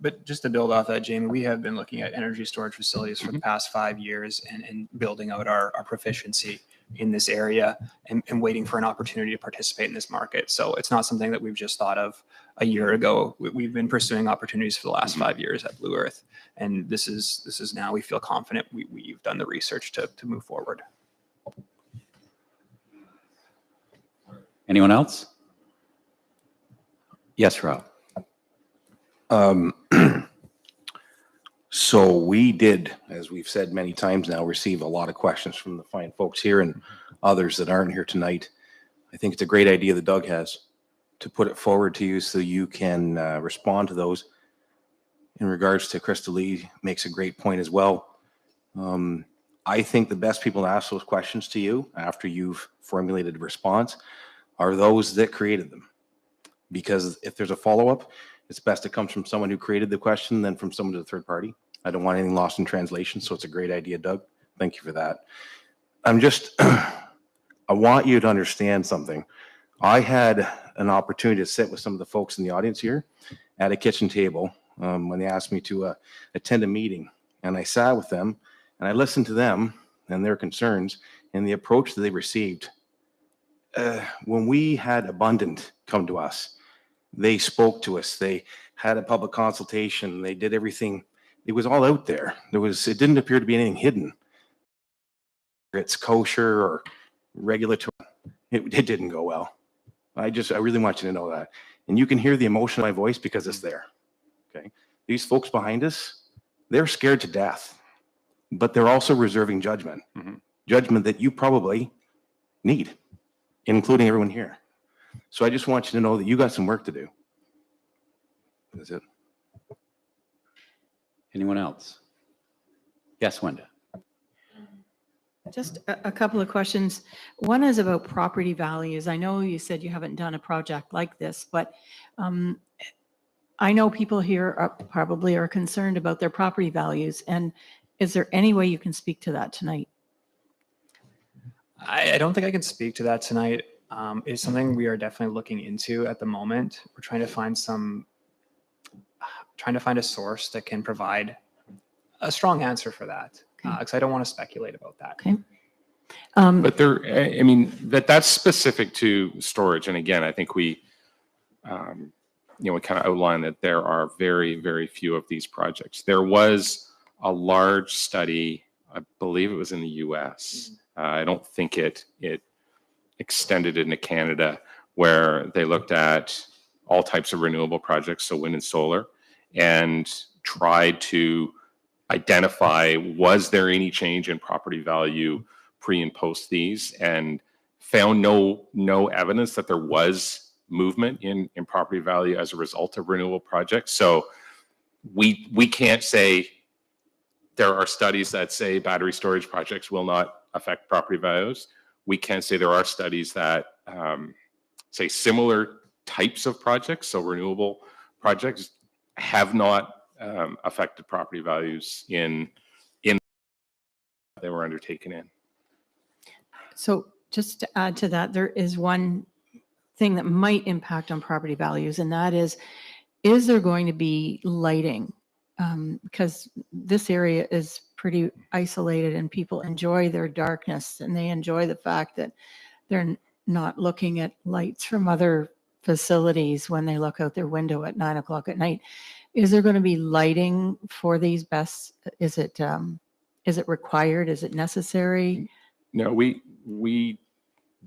But just to build off that, Jamie, we have been looking at energy storage facilities for the past 5 years and building out our proficiency in this area and waiting for an opportunity to participate in this market. So it's not something that we've just thought of a year ago. We've been pursuing opportunities for the last 5 years at Blue Earth. And this is now, we feel confident we've done the research to move forward.
Anyone else? Yes, Rob.
So we did, as we've said many times now, receive a lot of questions from the fine folks here and others that aren't here tonight. I think it's a great idea that Doug has to put it forward to you so you can respond to those. In regards to Krista Lee, makes a great point as well. I think the best people to ask those questions to you after you've formulated a response are those that created them. Because if there's a follow-up, it's best it comes from someone who created the question than from someone to the third party. I don't want anything lost in translation, so it's a great idea, Doug. Thank you for that. I want you to understand something. I had an opportunity to sit with some of the folks in the audience here at a kitchen table when they asked me to attend a meeting. And I sat with them and I listened to them and their concerns and the approach that they received. When we had Abundant come to us, they spoke to us. They had a public consultation. They did everything. It was all out there. It didn't appear to be anything hidden. It's kosher or regulatory. It didn't go well. I really want you to know that. And you can hear the emotion in my voice because it's there. Okay. These folks behind us, they're scared to death, but they're also reserving judgment. Judgment that you probably need, including everyone here. So I just want you to know that you got some work to do. That's it.
Anyone else? Yes, Wenda.
Just a couple of questions. One is about property values. I know you said you haven't done a project like this, but I know people here probably are concerned about their property values. And is there any way you can speak to that tonight?
I don't think I can speak to that tonight. It's something we are definitely looking into at the moment. We're trying to find a source that can provide a strong answer for that. Because I don't want to speculate about that.
Okay.
But I mean, that's specific to storage. And again, I think we kind of outlined that there are very, very few of these projects. There was a large study, I believe it was in the US. I don't think it extended into Canada, where they looked at all types of renewable projects, so wind and solar, and tried to identify, was there any change in property value pre and post these, and found no evidence that there was movement in property value as a result of renewable projects. So we can't say there are studies that say battery storage projects will not affect property values. We can say there are studies that say similar types of projects, so renewable projects, have not affected property values in they were undertaken in.
So just to add to that, there is one thing that might impact on property values, and that is there going to be lighting? Because this area is pretty isolated and people enjoy their darkness, and they enjoy the fact that they're not looking at lights from other facilities when they look out their window at 9 o'clock at night. Is there going to be lighting for these BESS? Is it required? Is it necessary?
No,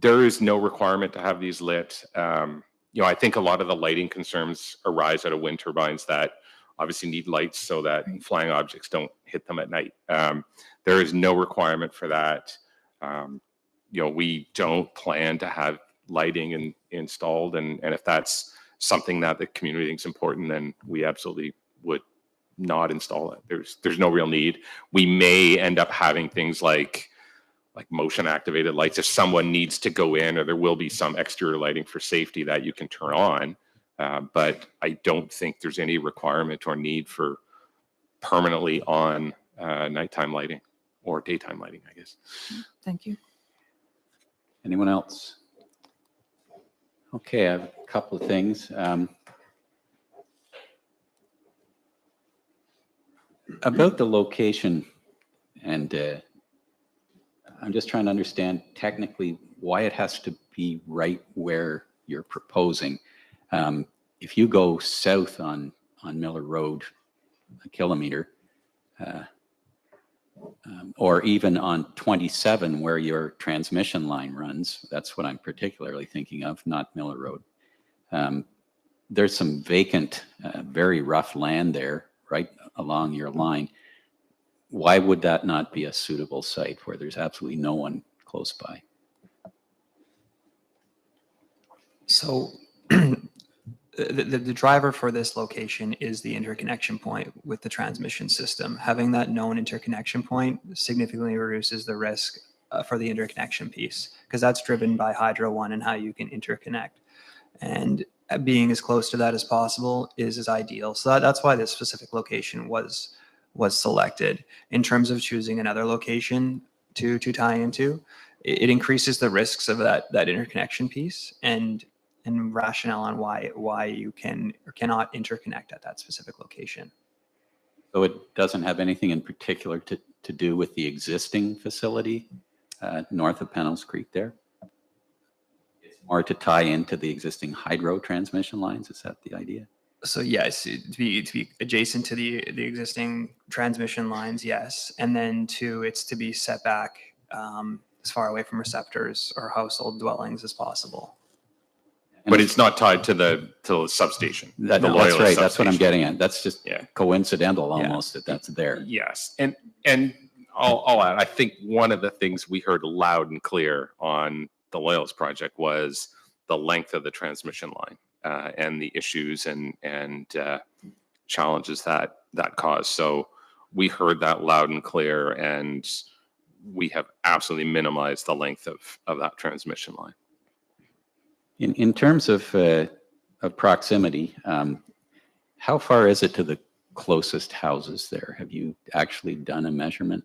there is no requirement to have these lit. I think a lot of the lighting concerns arise out of wind turbines that obviously need lights so that flying objects don't hit them at night. There is no requirement for that. We don't plan to have lighting installed, and if that's something that the community thinks important, then we absolutely would not install it. There's no real need. We may end up having things like motion activated lights if someone needs to go in, or there will be some exterior lighting for safety that you can turn on. But I don't think there's any requirement or need for permanently on nighttime lighting or daytime lighting, I guess.
Thank you.
Anyone else? Okay, I have a couple of things. About the location, and I'm just trying to understand technically why it has to be right where you're proposing. If you go south on Miller Road a kilometer, or even on 27 where your transmission line runs, that's what I'm particularly thinking of, not Miller Road. There's some vacant, very rough land there right along your line. Why would that not be a suitable site where there's absolutely no one close by?
So the driver for this location is the interconnection point with the transmission system. Having that known interconnection point significantly reduces the risk for the interconnection piece, because that's driven by Hydro One and how you can interconnect. And being as close to that as possible is ideal. So that's why this specific location was selected. In terms of choosing another location to tie into, it increases the risks of that interconnection piece and rationale on why you can or cannot interconnect at that specific location.
So it doesn't have anything in particular to do with the existing facility north of Pennell's Creek there? It's more to tie into the existing hydro transmission lines, is that the idea?
So yes, to be adjacent to the existing transmission lines, yes, and then it's to be set back as far away from receptors or household dwellings as possible.
But it's not tied to the substation.
That's
the
right.
Loyalist
That's what I'm
substation.
getting at. That's just coincidental almost that that's there.
Yes, and I'll add. I think one of the things we heard loud and clear on the Loyalist project was the length of the transmission line and the issues and challenges that caused. So we heard that loud and clear, and we have absolutely minimized the length of that transmission line.
In terms of proximity, how far is it to the closest houses there? Have you actually done a measurement?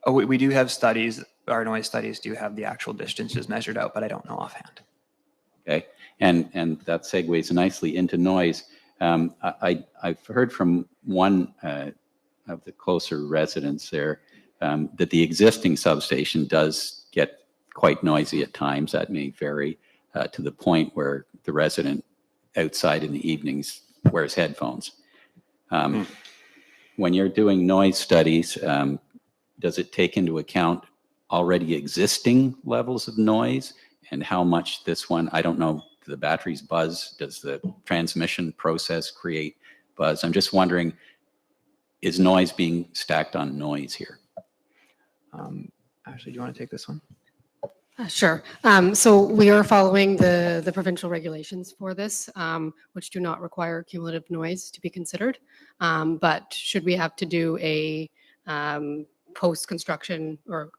Oh, we do have studies. Our noise studies do have the actual distances measured out, but I don't know offhand.
Okay, and that segues nicely into noise. I've heard from one of the closer residents there that the existing substation does get quite noisy at times. That may vary to the point where the resident outside in the evenings wears headphones. When you're doing noise studies, does it take into account already existing levels of noise and how much this one, I don't know, do the batteries buzz? Does the transmission process create buzz? I'm just wondering, is noise being stacked on noise here?
Ashley, do you want to take this one?
Sure. So we are following the provincial regulations for this, which do not require cumulative noise to be considered. But should we have to do a post-construction or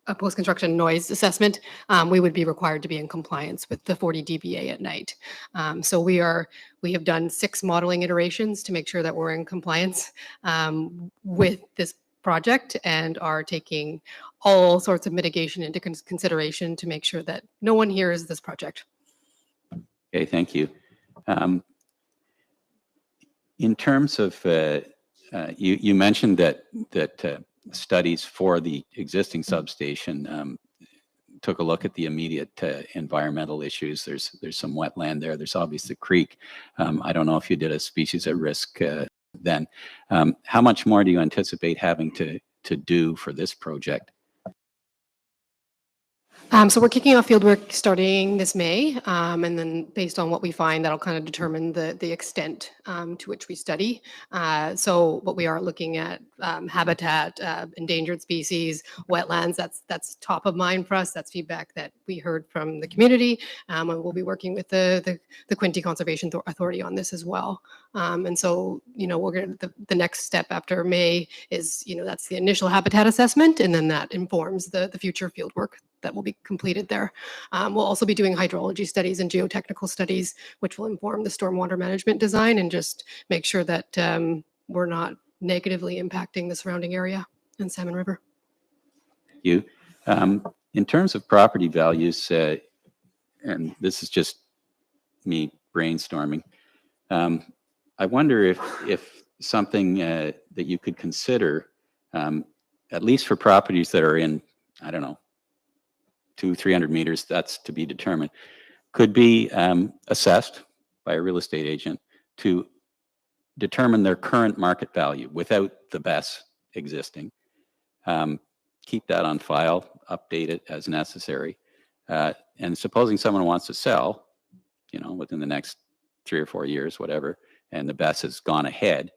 a post-construction noise assessment, we would be required to be in compliance with the 40 dBA at night. So we have done 6 modeling iterations to make sure that we're in compliance with this project and are taking all sorts of mitigation into consideration to make sure that no one hears this project.
Okay, thank you. In terms of, you mentioned that studies for the existing substation took a look at the immediate environmental issues. There's some wetland there. There's obviously the creek. I don't know if you did a species at risk then. How much more do you anticipate having to do for this project?
So we're kicking off fieldwork starting this May, and then based on what we find, that'll kind of determine the extent to which we study. So what we are looking at, habitat, endangered species, wetlands, that's top of mind for us. That's feedback that we heard from the community, and we'll be working with the Quinte Conservation Authority on this as well. And so, we're going to, the next step after May is, that's the initial habitat assessment, and then that informs the future fieldwork that will be completed there. We'll also be doing hydrology studies and geotechnical studies, which will inform the stormwater management design and just make sure that we're not negatively impacting the surrounding area and Salmon River.
Thank you. In terms of property values, and this is just me brainstorming, I wonder if something that you could consider, at least for properties that are in, I don't know, 200-300 meters, that's to be determined, could be assessed by a real estate agent to determine their current market value without the BESS existing. Keep that on file, update it as necessary. And supposing someone wants to sell, within the next 3 or 4 years, whatever, and the BESS has gone ahead,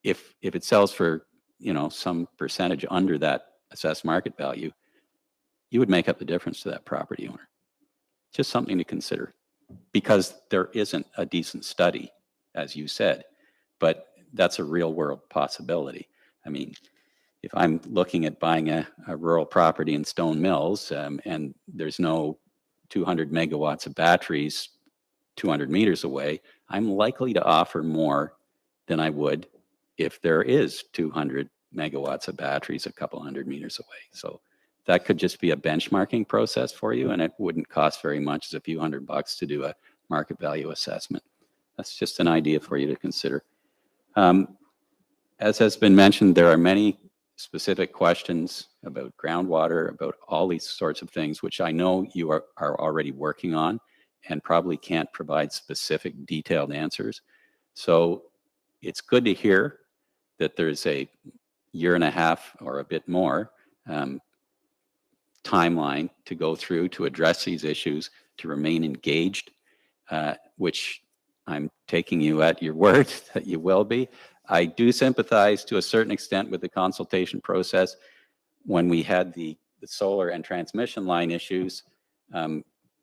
if it sells for, some percentage under that assessed market value, you would make up the difference to that property owner. Just something to consider, because there isn't a decent study, as you said, but that's a real world possibility. I mean, if I'm looking at buying a rural property in Stone Mills and there's no 200 megawatts of batteries 200 meters away, I'm likely to offer more than I would if there is 200 megawatts of batteries a couple hundred meters away. So that could just be a benchmarking process for you, and it wouldn't cost very much. It's a few $100 to do a market value assessment. That's just an idea for you to consider. As has been mentioned, there are many specific questions about groundwater, about all these sorts of things, which I know you are already working on and probably can't provide specific detailed answers. So it's good to hear that there's a year and a half or a bit more timeline to go through to address these issues, to remain engaged, which I'm taking you at your word that you will be. I do sympathize to a certain extent with the consultation process. When we had the solar and transmission line issues,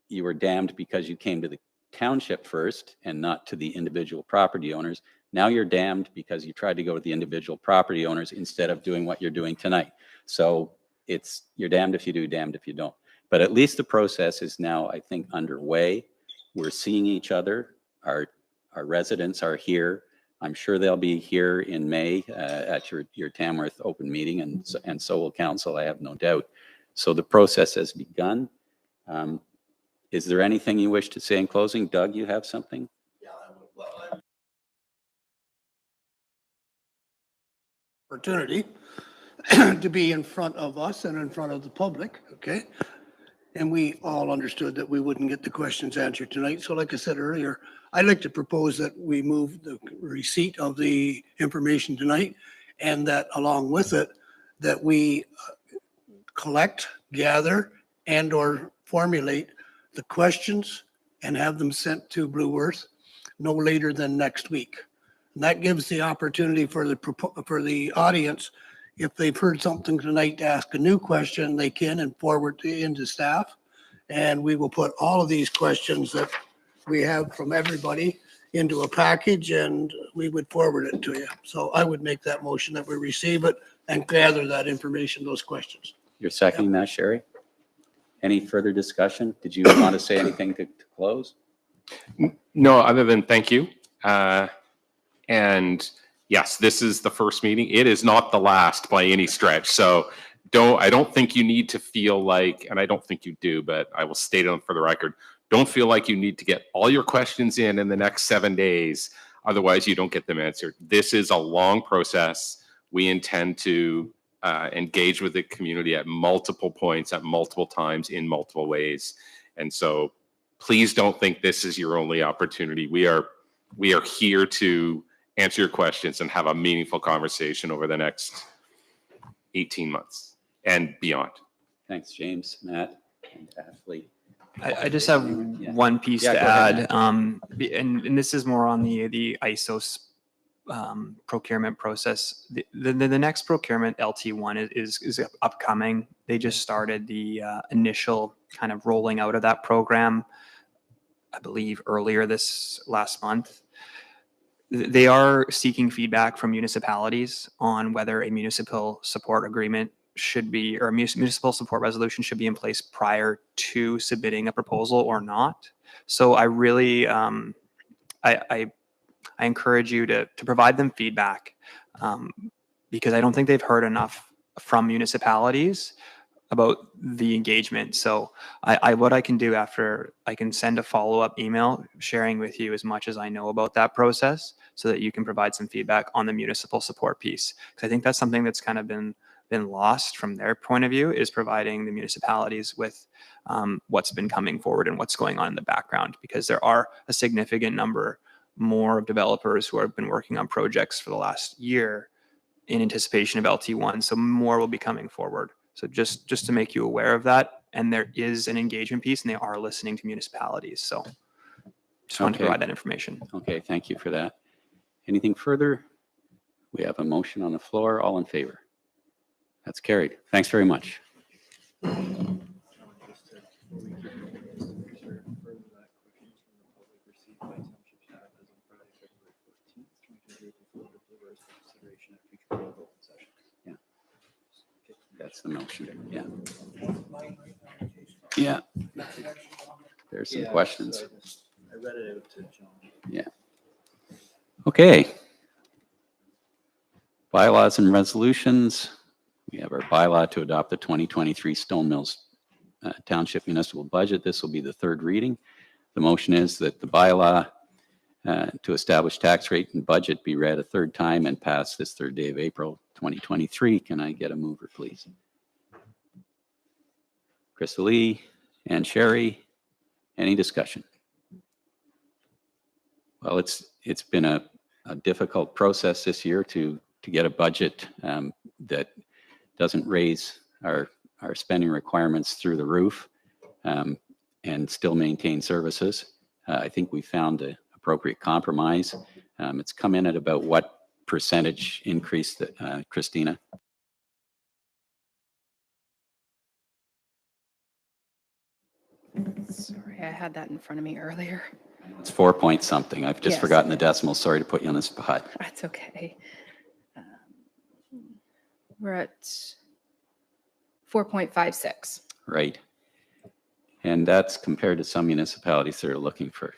you were damned because you came to the township first and not to the individual property owners. Now you're damned because you tried to go to the individual property owners instead of doing what you're doing tonight. So you're damned if you do, damned if you don't. But at least the process is now, I think, underway. We're seeing each other. Our residents are here. I'm sure they'll be here in May at your Tamworth open meeting, and so will council, I have no doubt. So the process has begun. Is there anything you wish to say in closing? Doug, you have something?
Opportunity to be in front of us and in front of the public, okay? And we all understood that we wouldn't get the questions answered tonight. So like I said earlier, I'd like to propose that we move the receipt of the information tonight, and that along with it, that we collect, gather, and or formulate the questions and have them sent to Blue Earth no later than next week. And that gives the opportunity for the audience, if they've heard something tonight, to ask a new question, they can, and forward into staff. And we will put all of these questions that we have from everybody into a package, and we would forward it to you. So I would make that motion that we receive it and gather that information, those questions.
You're seconding that, Sherry? Any further discussion? Did you want to say anything to close?
No, other than thank you. And yes, this is the first meeting. It is not the last by any stretch. So I don't think you need to feel like, and I don't think you do, but I will state it for the record, don't feel like you need to get all your questions in the next 7 days. Otherwise, you don't get them answered. This is a long process. We intend to engage with the community at multiple points, at multiple times, in multiple ways. And so please don't think this is your only opportunity. We are here to answer your questions and have a meaningful conversation over the next 18 months and beyond.
Thanks, James, Matt, and Ashley.
I just have one piece to add, and this is more on the ISOS procurement process. The next procurement, LT1, is upcoming. They just started the initial kind of rolling out of that program, I believe, earlier this last month. They are seeking feedback from municipalities on whether a municipal support agreement should be, or a municipal support resolution should be in place prior to submitting a proposal or not. So I really, I encourage you to provide them feedback, because I don't think they've heard enough from municipalities about the engagement. So what I can do after, I can send a follow-up email sharing with you as much as I know about that process, so that you can provide some feedback on the municipal support piece. Because I think that's something that's kind of been lost from their point of view, is providing the municipalities with what's been coming forward and what's going on in the background, because there are a significant number more of developers who have been working on projects for the last year in anticipation of LT1. So more will be coming forward. So just to make you aware of that, and there is an engagement piece, and they are listening to municipalities. So just wanted to provide that information.
Okay, thank you for that. Anything further? We have a motion on the floor. All in favor? That's carried. Thanks very much. Yeah, that's the motion. Yeah. Yeah. There's some questions.
I read it out to John.
Yeah. Okay. Bylaws and resolutions. We have our bylaw to adopt the 2023 Stone Mills Township municipal budget. This will be the third reading. The motion is that the bylaw to establish tax rate and budget be read a third time and pass this third day of April 2023. Can I get a mover, please? Crystal Lee and Sherry. Any discussion? Well, it's been a difficult process this year to get a budget that doesn't raise our spending requirements through the roof and still maintain services. I think we found an appropriate compromise. It's come in at about what percentage increase, that, Christina?
Sorry, I had that in front of me earlier.
It's 4 point something. I've just
Yes.
forgotten the decimal. Sorry to put you on the spot.
That's okay. We're at 4.56.
Right. And that's compared to some municipalities that are looking for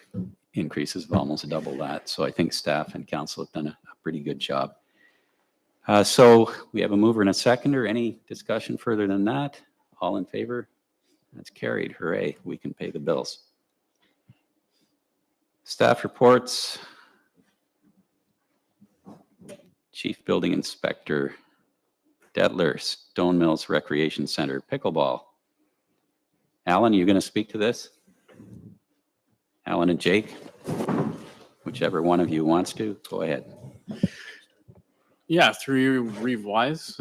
increases of almost double that. So I think staff and council have done a pretty good job. So we have a mover and a seconder. Any discussion further than that? All in favor? That's carried. Hooray. We can pay the bills. Staff reports. Chief Building Inspector Detler, Stone Mills Recreation Center, pickleball. Alan, are you going to speak to this? Alan and Jake, whichever one of you wants to, go ahead.
Yeah, through you, Reeve Wise,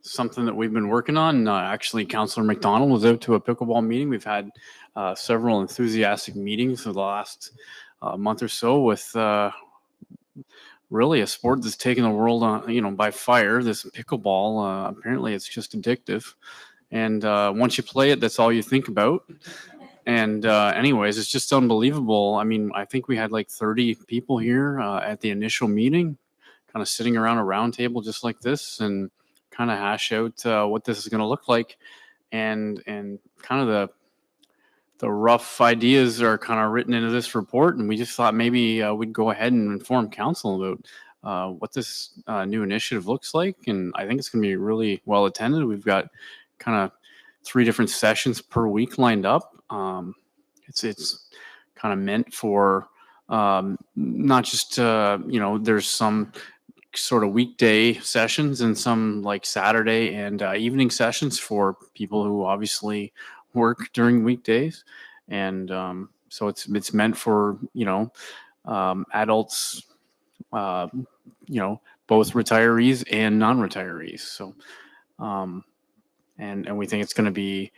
something that we've been working on. Actually, Councillor McDonald was out to a pickleball meeting. We've had several enthusiastic meetings for the last month or so with really a sport that's taken the world on, by fire. This pickleball, apparently, it's just addictive, and once you play it, that's all you think about. And anyways, it's just unbelievable. I mean, I think we had like 30 people here at the initial meeting, kind of sitting around a round table just like this and kind of hash out what this is going to look like. And kind of the rough ideas are kind of written into this report. And we just thought maybe we'd go ahead and inform council about what this new initiative looks like. And I think it's going to be really well attended. We've got kind of 3 different sessions per week lined up. It's kind of meant for not just, there's some sort of weekday sessions and some like Saturday and evening sessions for people who obviously work during weekdays. And so it's meant for, adults, both retirees and non-retirees. So, and we think it's going to be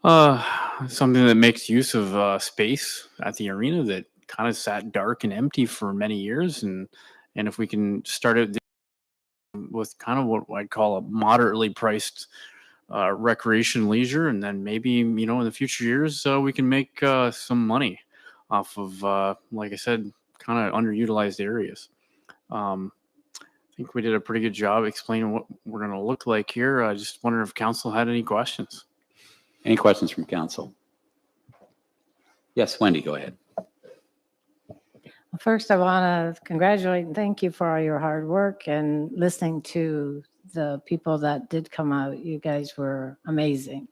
something that makes use of space at the arena that kind of sat dark and empty for many years. And if we can start it with kind of what I'd call a moderately priced recreation leisure, and then maybe, in the future years, we can make some money off of, like I said, kind of underutilized areas. I think we did a pretty good job explaining what we're going to look like here. I just wonder if council had any questions.
Any questions from council? Yes, Wendy, go ahead.
First, I want to congratulate and thank you for all your hard work and listening to the people that did come out. You guys were amazing.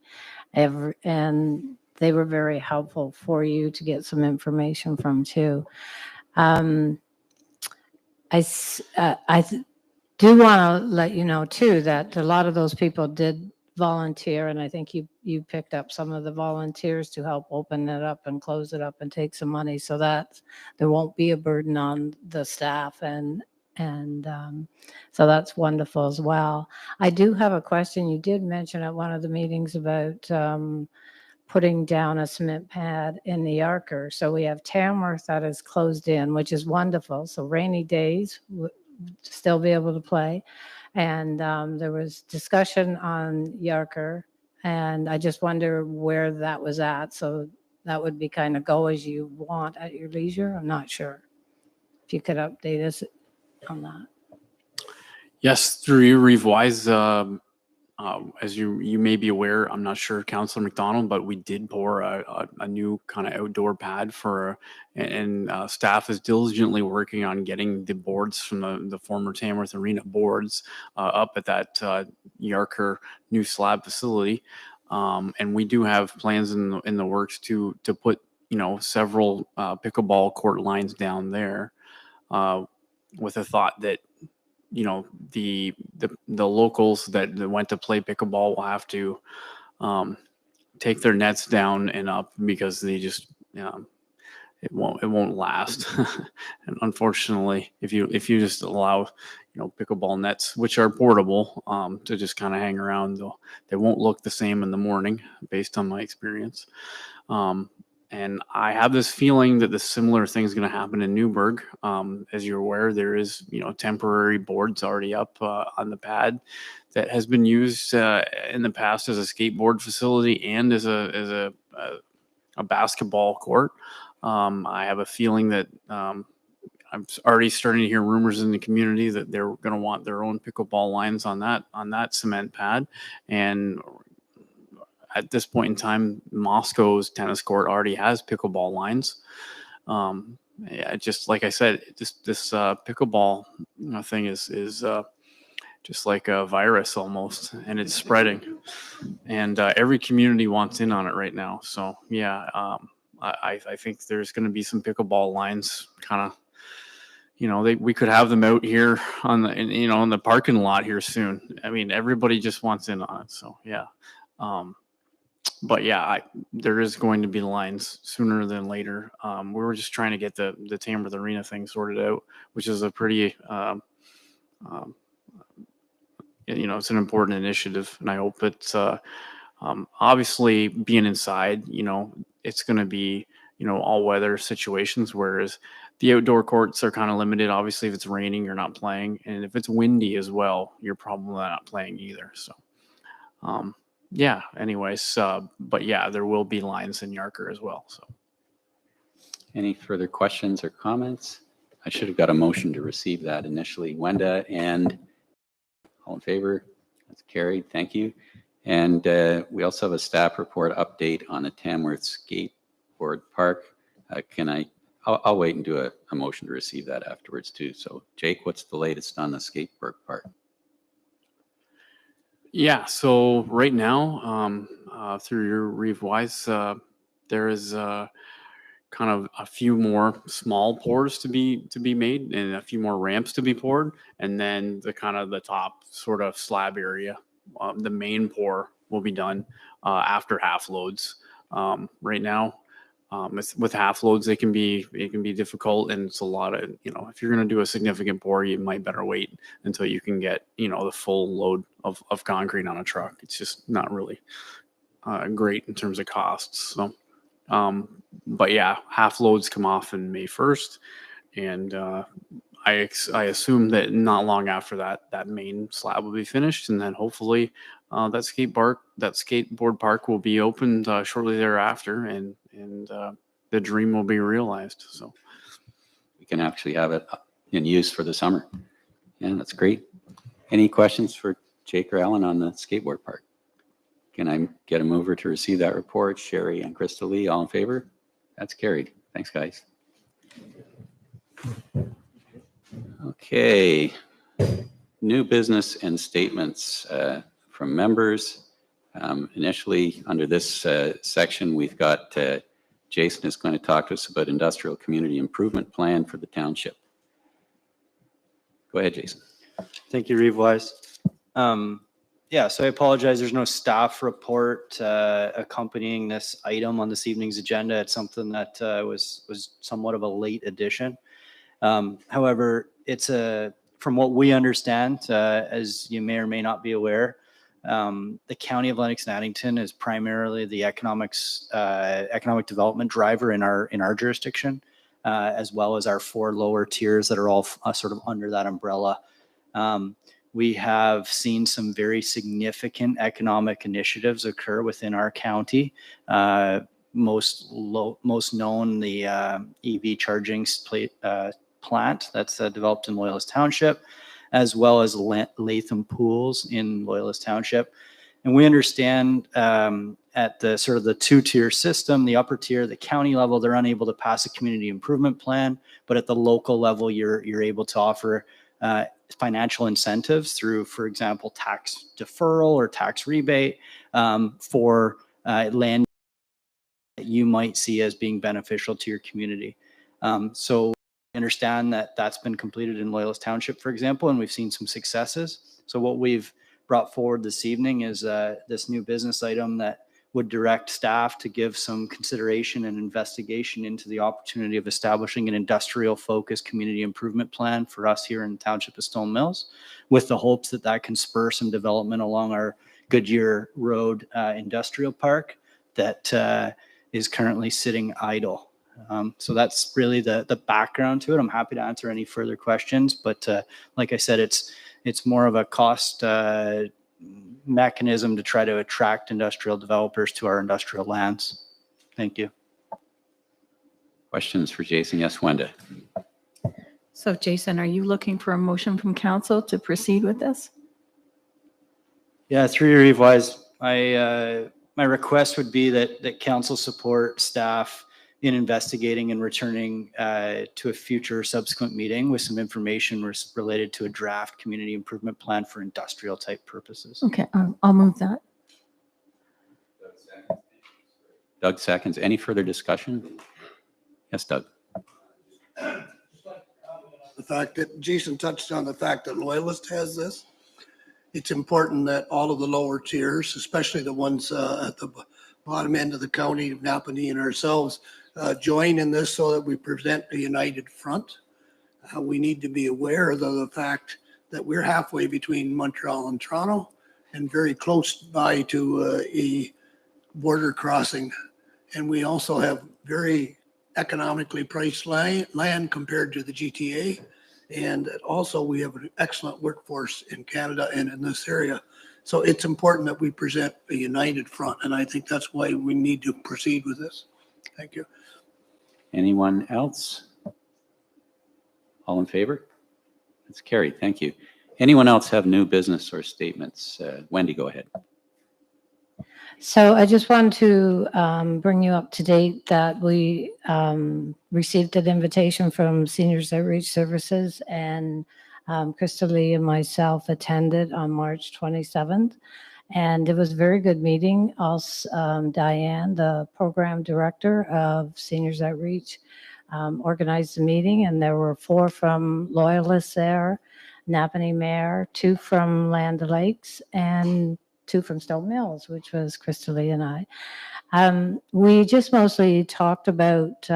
And they were very helpful for you to get some information from too. I do want to let you know too that a lot of those people did volunteer, and I think you picked up some of the volunteers to help open it up and close it up and take some money, so that there won't be a burden on the staff, and so that's wonderful as well. I do have a question. You did mention at one of the meetings about putting down a cement pad in the Arker. So we have Tamworth that is closed in, which is wonderful. So rainy days still be able to play. And there was discussion on Yarker, and I just wonder where that was at. So that would be kind of go as you want at your leisure. I'm not sure if you could update us on that.
Yes, through you, Reeve Wise. as you may be aware, I'm not sure, Councillor McDonald, but we did pour a new kind of outdoor pad and staff is diligently working on getting the boards from the former Tamworth Arena boards up at that Yarker new slab facility. And we do have plans in the works to put, several pickleball court lines down there, with a thought that, the locals that went to play pickleball will have to take their nets down and up, because they just it won't last. And unfortunately, if you just allow pickleball nets, which are portable, to just kind of hang around, they won't look the same in the morning, based on my experience. And I have this feeling that the similar thing is going to happen in Newburgh. As you're aware, there is, temporary boards already up on the pad that has been used in the past as a skateboard facility and as a basketball court. I have a feeling that I'm already starting to hear rumors in the community that they're going to want their own pickleball lines on that cement pad. And at this point in time, Moscow's tennis court already has pickleball lines. Yeah, just like I said, this pickleball thing is just like a virus almost, and it's spreading. And every community wants in on it right now. So yeah, I think there's going to be some pickleball lines, kind of. We could have them out here in the parking lot here soon. I mean, everybody just wants in on it. So yeah. But yeah, there is going to be lines sooner than later. We were just trying to get the Tamworth Arena thing sorted out, which is a pretty, it's an important initiative, and I hope it's obviously being inside. It's going to be all weather situations, whereas the outdoor courts are kind of limited. Obviously, if it's raining, you're not playing, and if it's windy as well, you're probably not playing either. So. Yeah, anyways, but yeah, there will be lines in Yarker as well. So,
Any further questions or comments? I should have got a motion to receive that initially. Wenda, and all in favor? That's carried. Thank you. And we also have a staff report update on the Tamworth Skateboard Park. I'll wait and do a motion to receive that afterwards too. So Jake, what's the latest on the skateboard park?
yeah, so right now, through your Reeve Wise, there is kind of a few more small pours to be made, and a few more ramps to be poured, and then the top sort of slab area, the main pour will be done after half loads. Right now, with half loads, it can be difficult, and it's a lot of, if you're going to do a significant pour, you might better wait until you can get the full load of concrete on a truck. It's just not really great in terms of costs. So but yeah, half loads come off in May 1st, and I assume that not long after that main slab will be finished, and then hopefully that skateboard park will be opened shortly thereafter, and the dream will be realized. So
We can actually have it in use for the summer. Yeah, that's great. Any questions for Jake or Alan on the skateboard park? Can I get a mover to receive that report? Sherry and Crystal Lee, all in favor? That's carried. Thanks, guys. Okay. New business and statements from members. Initially, under this section, we've got Jason is going to talk to us about industrial community improvement plan for the township. Go ahead, Jason.
Thank you, Reeve Wise. Yeah, so I apologize. There's no staff report accompanying this item on this evening's agenda. It's something that was somewhat of a late addition. However, from what we understand, as you may or may not be aware, the County of Lennox and Addington is primarily the economic development driver in our jurisdiction, as well as our 4 lower tiers that are all sort of under that umbrella. We have seen some very significant economic initiatives occur within our county. Most known, the EV charging plant that's developed in Loyalist Township. as well as Latham Pools in Loyalist Township. And we understand at the sort of the two-tier system, the upper tier, the county level, they're unable to pass a community improvement plan, but at the local level, you're able to offer financial incentives through, for example, tax deferral or tax rebate for land that you might see as being beneficial to your community. So I understand that that's been completed in Loyalist Township, for example, and we've seen some successes. So what we've brought forward this evening is this new business item that would direct staff to give some consideration and investigation into the opportunity of establishing an industrial focused community improvement plan for us here in the Township of Stone Mills, with the hopes that that can spur some development along our Goodyear Road Industrial Park that is currently sitting idle. So that's really the background to it. I'm happy to answer any further questions, but like I said, it's more of a cost mechanism to try to attract industrial developers to our industrial lands. Thank you.
Questions for Jason? Yes, Wenda.
So Jason, are you looking for a motion from council to proceed with this?
Yeah, through your Eve Wise, my request would be that council support staff in investigating and returning to a future subsequent meeting with some information related to a draft community improvement plan for industrial type purposes.
Okay, I'll move that.
Doug seconds. Any further discussion? Yes, Doug.
The fact that Jason touched on the fact that Loyalist has this, it's important that all of the lower tiers, especially the ones at the bottom end of the county, Napanee and ourselves, join in this so that we present a united front. We need to be aware of the fact that we're halfway between Montreal and Toronto and very close by to a border crossing. And we also have very economically priced land compared to the GTA. And also we have an excellent workforce in Canada and in this area. So it's important that we present a united front. And I think that's why we need to proceed with this. Thank you.
Anyone else? All in favor? That's carried. Thank you. Anyone else have new business or statements? Wendy, go ahead.
So I just wanted to bring you up to date that we received an invitation from Seniors Outreach Services, and Crystal Lee and myself attended on March 27th. And it was a very good meeting. Also, Diane, the program director of Seniors Outreach, organized the meeting, and there were 4 from Loyalists there, Napanee Mayor, 2 from Land O'Lakes, and 2 from Stone Mills, which was Crystal Lee and I. We just mostly talked about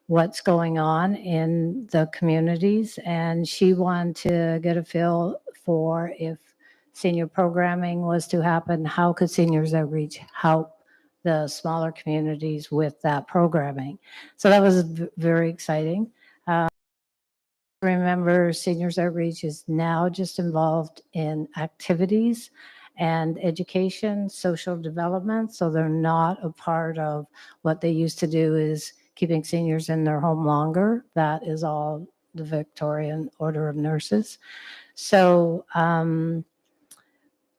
what's going on in the communities, and she wanted to get a feel for if senior programming was to happen, how could Seniors Outreach help the smaller communities with that programming? So that was very exciting. Remember, Seniors Outreach is now just involved in activities and education, social development. So they're not a part of what they used to do is keeping seniors in their home longer. That is all the Victorian Order of Nurses. So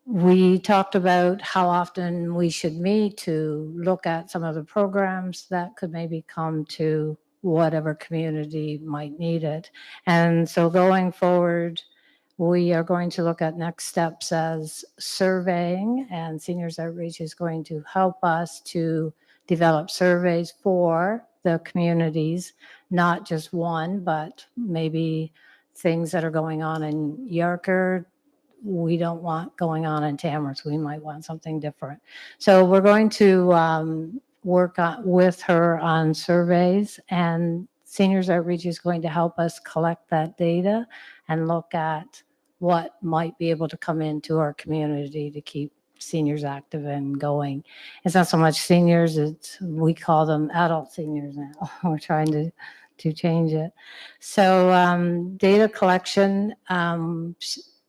we talked about how often we should meet to look at some of the programs that could maybe come to whatever community might need it. And so going forward, we are going to look at next steps as surveying, and Seniors Outreach is going to help us to develop surveys for the communities, not just one, but maybe things that are going on in Yarker, we don't want going on in Tamworth. We might want something different. So we're going to work with her on surveys, and Seniors Outreach is going to help us collect that data and look at what might be able to come into our community to keep seniors active and going. It's not so much seniors, we call them adult seniors now. We're trying to change it. So data collection,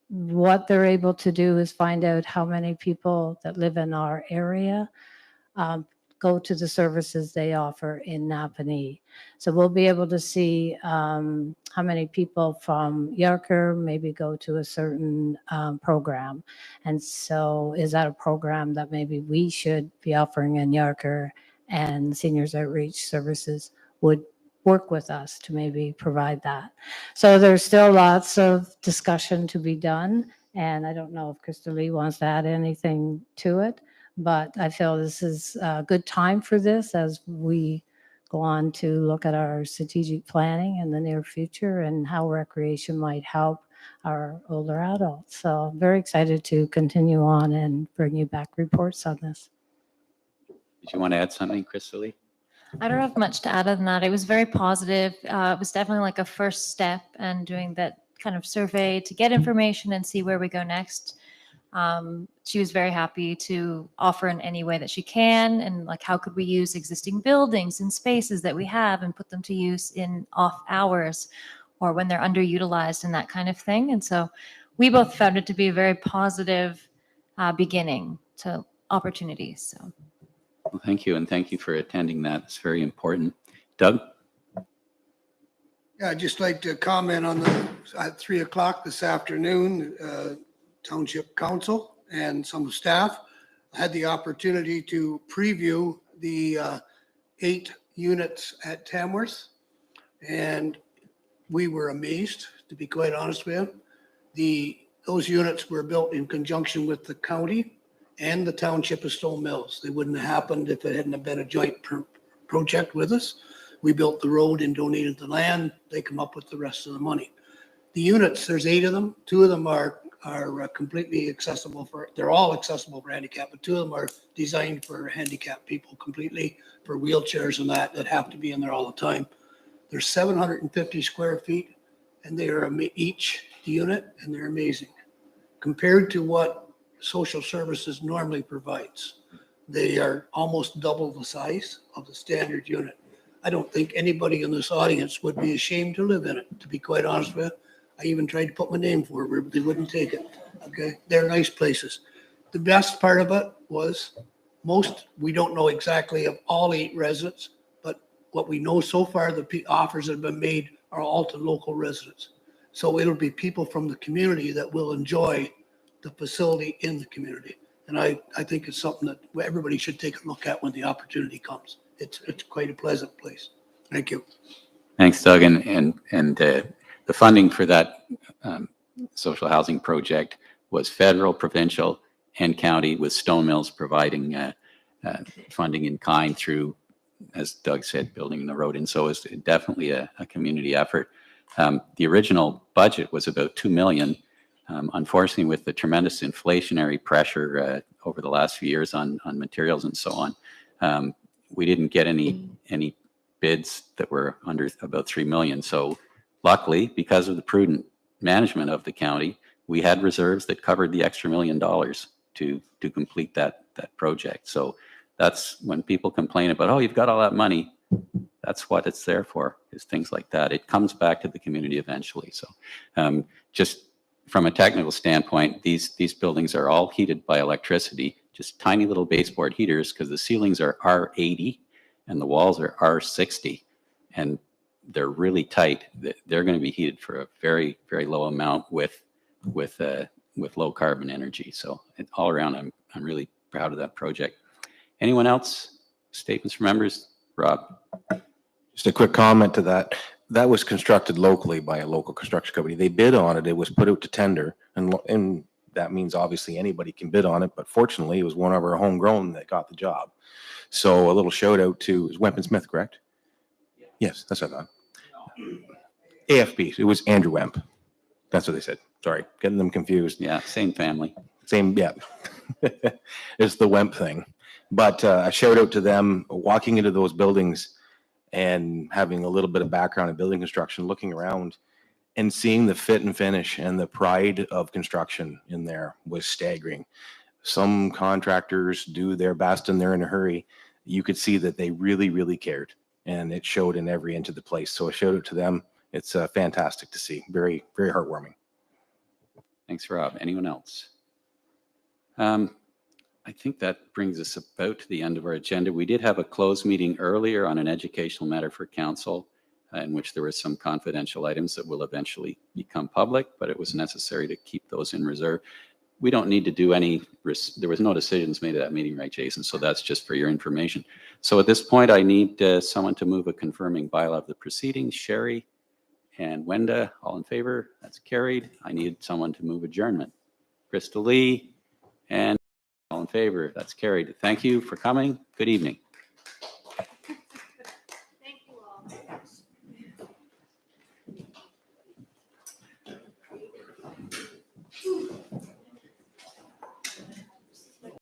what they're able to do is find out how many people that live in our area go to the services they offer in Napanee. So we'll be able to see how many people from Yarker maybe go to a certain program. And so is that a program that maybe we should be offering in Yarker, and Seniors Outreach Services would work with us to maybe provide that? So there's still lots of discussion to be done. And I don't know if Krista Lee wants to add anything to it, but I feel this is a good time for this as we go on to look at our strategic planning in the near future and how recreation might help our older adults. So I'm very excited to continue on and bring you back reports on this.
Did you want to add something, Krista Lee?
I don't have much to add other than that. It was very positive. It was definitely like a first step, and doing that kind of survey to get information and see where we go next. She was very happy to offer in any way that she can, and like how could we use existing buildings and spaces that we have and put them to use in off hours or when they're underutilized and that kind of thing. And so we both found it to be a very positive beginning to opportunities. So.
Well, thank you, and thank you for attending that. It's very important. Doug?
Yeah, I'd just like to comment on the, at 3 o'clock this afternoon, Township Council and some staff had the opportunity to preview the 8 units at Tamworth. And we were amazed, to be quite honest with you. Those units were built in conjunction with the county and the Township of Stone Mills. They wouldn't have happened if it hadn't been a joint project with us. We built the road and donated the land. They come up with the rest of the money. The units, there's 8 of them. 2 of them are completely accessible for, they're all accessible for handicap, but 2 of them are designed for handicapped people completely, for wheelchairs and that have to be in there all the time. They're 750 square feet, and they are each unit, and they're amazing. Compared to what social services normally provides, they are almost double the size of the standard unit. I don't think anybody in this audience would be ashamed to live in it, to be quite honest with you. I even tried to put my name forward, but they wouldn't take it. Okay, they're nice places. The best part of it was we don't know exactly of all 8 residents, but what we know so far, the offers that have been made are all to local residents. So it'll be people from the community that will enjoy the facility in the community. And I think it's something that everybody should take a look at when the opportunity comes. It's quite a pleasant place. Thank you.
Thanks, Doug. And the funding for that social housing project was federal, provincial, and county, with Stone Mills providing funding in kind through, as Doug said, building the road. And so it's definitely a community effort. The original budget was about $2 million. Unfortunately, with the tremendous inflationary pressure over the last few years on materials and so on, we didn't get any bids that were under about $3 million. So luckily, because of the prudent management of the county, we had reserves that covered the extra $1 million to complete that project. So that's when people complain about, oh, you've got all that money. That's what it's there for, is things like that. It comes back to the community eventually. So just from a technical standpoint, these buildings are all heated by electricity, just tiny little baseboard heaters, because the ceilings are R80 and the walls are R60, and they're really tight. They're going to be heated for a very, very low amount with low carbon energy. So all around, I'm really proud of that project. Anyone else? Statements from members? Rob?
Just a quick comment to that. That was constructed locally by a local construction company. They bid on it. It was put out to tender, and that means obviously anybody can bid on it. But fortunately, it was one of our homegrown that got the job. So a little shout out to Wemp & Smith, correct? Yes, that's what I thought. AFB. It was Andrew Wemp. That's what they said. Sorry, getting them confused.
Yeah, same family.
Same, yeah. It's the Wemp thing. But a shout out to them walking into those buildings and having a little bit of background in building construction, looking around and seeing the fit and finish and the pride of construction in there was staggering. Some contractors do their best and they're in a hurry. You could see that they really, really cared, and it showed in every inch of the place. So a shout out to them. It's fantastic to see. Very, very heartwarming.
Thanks, Rob. Anyone else? I think that brings us about to the end of our agenda. We did have a closed meeting earlier on an educational matter for council, in which there were some confidential items that will eventually become public, but it was necessary to keep those in reserve. We don't need to do any, there was no decisions made at that meeting, right, Jason? So that's just for your information. So at this point, I need someone to move a confirming bylaw of the proceedings. Sherry and Wenda, all in favor? That's carried. I need someone to move adjournment. Crystal Lee and all in favor? That's carried. Thank you for coming. Good evening.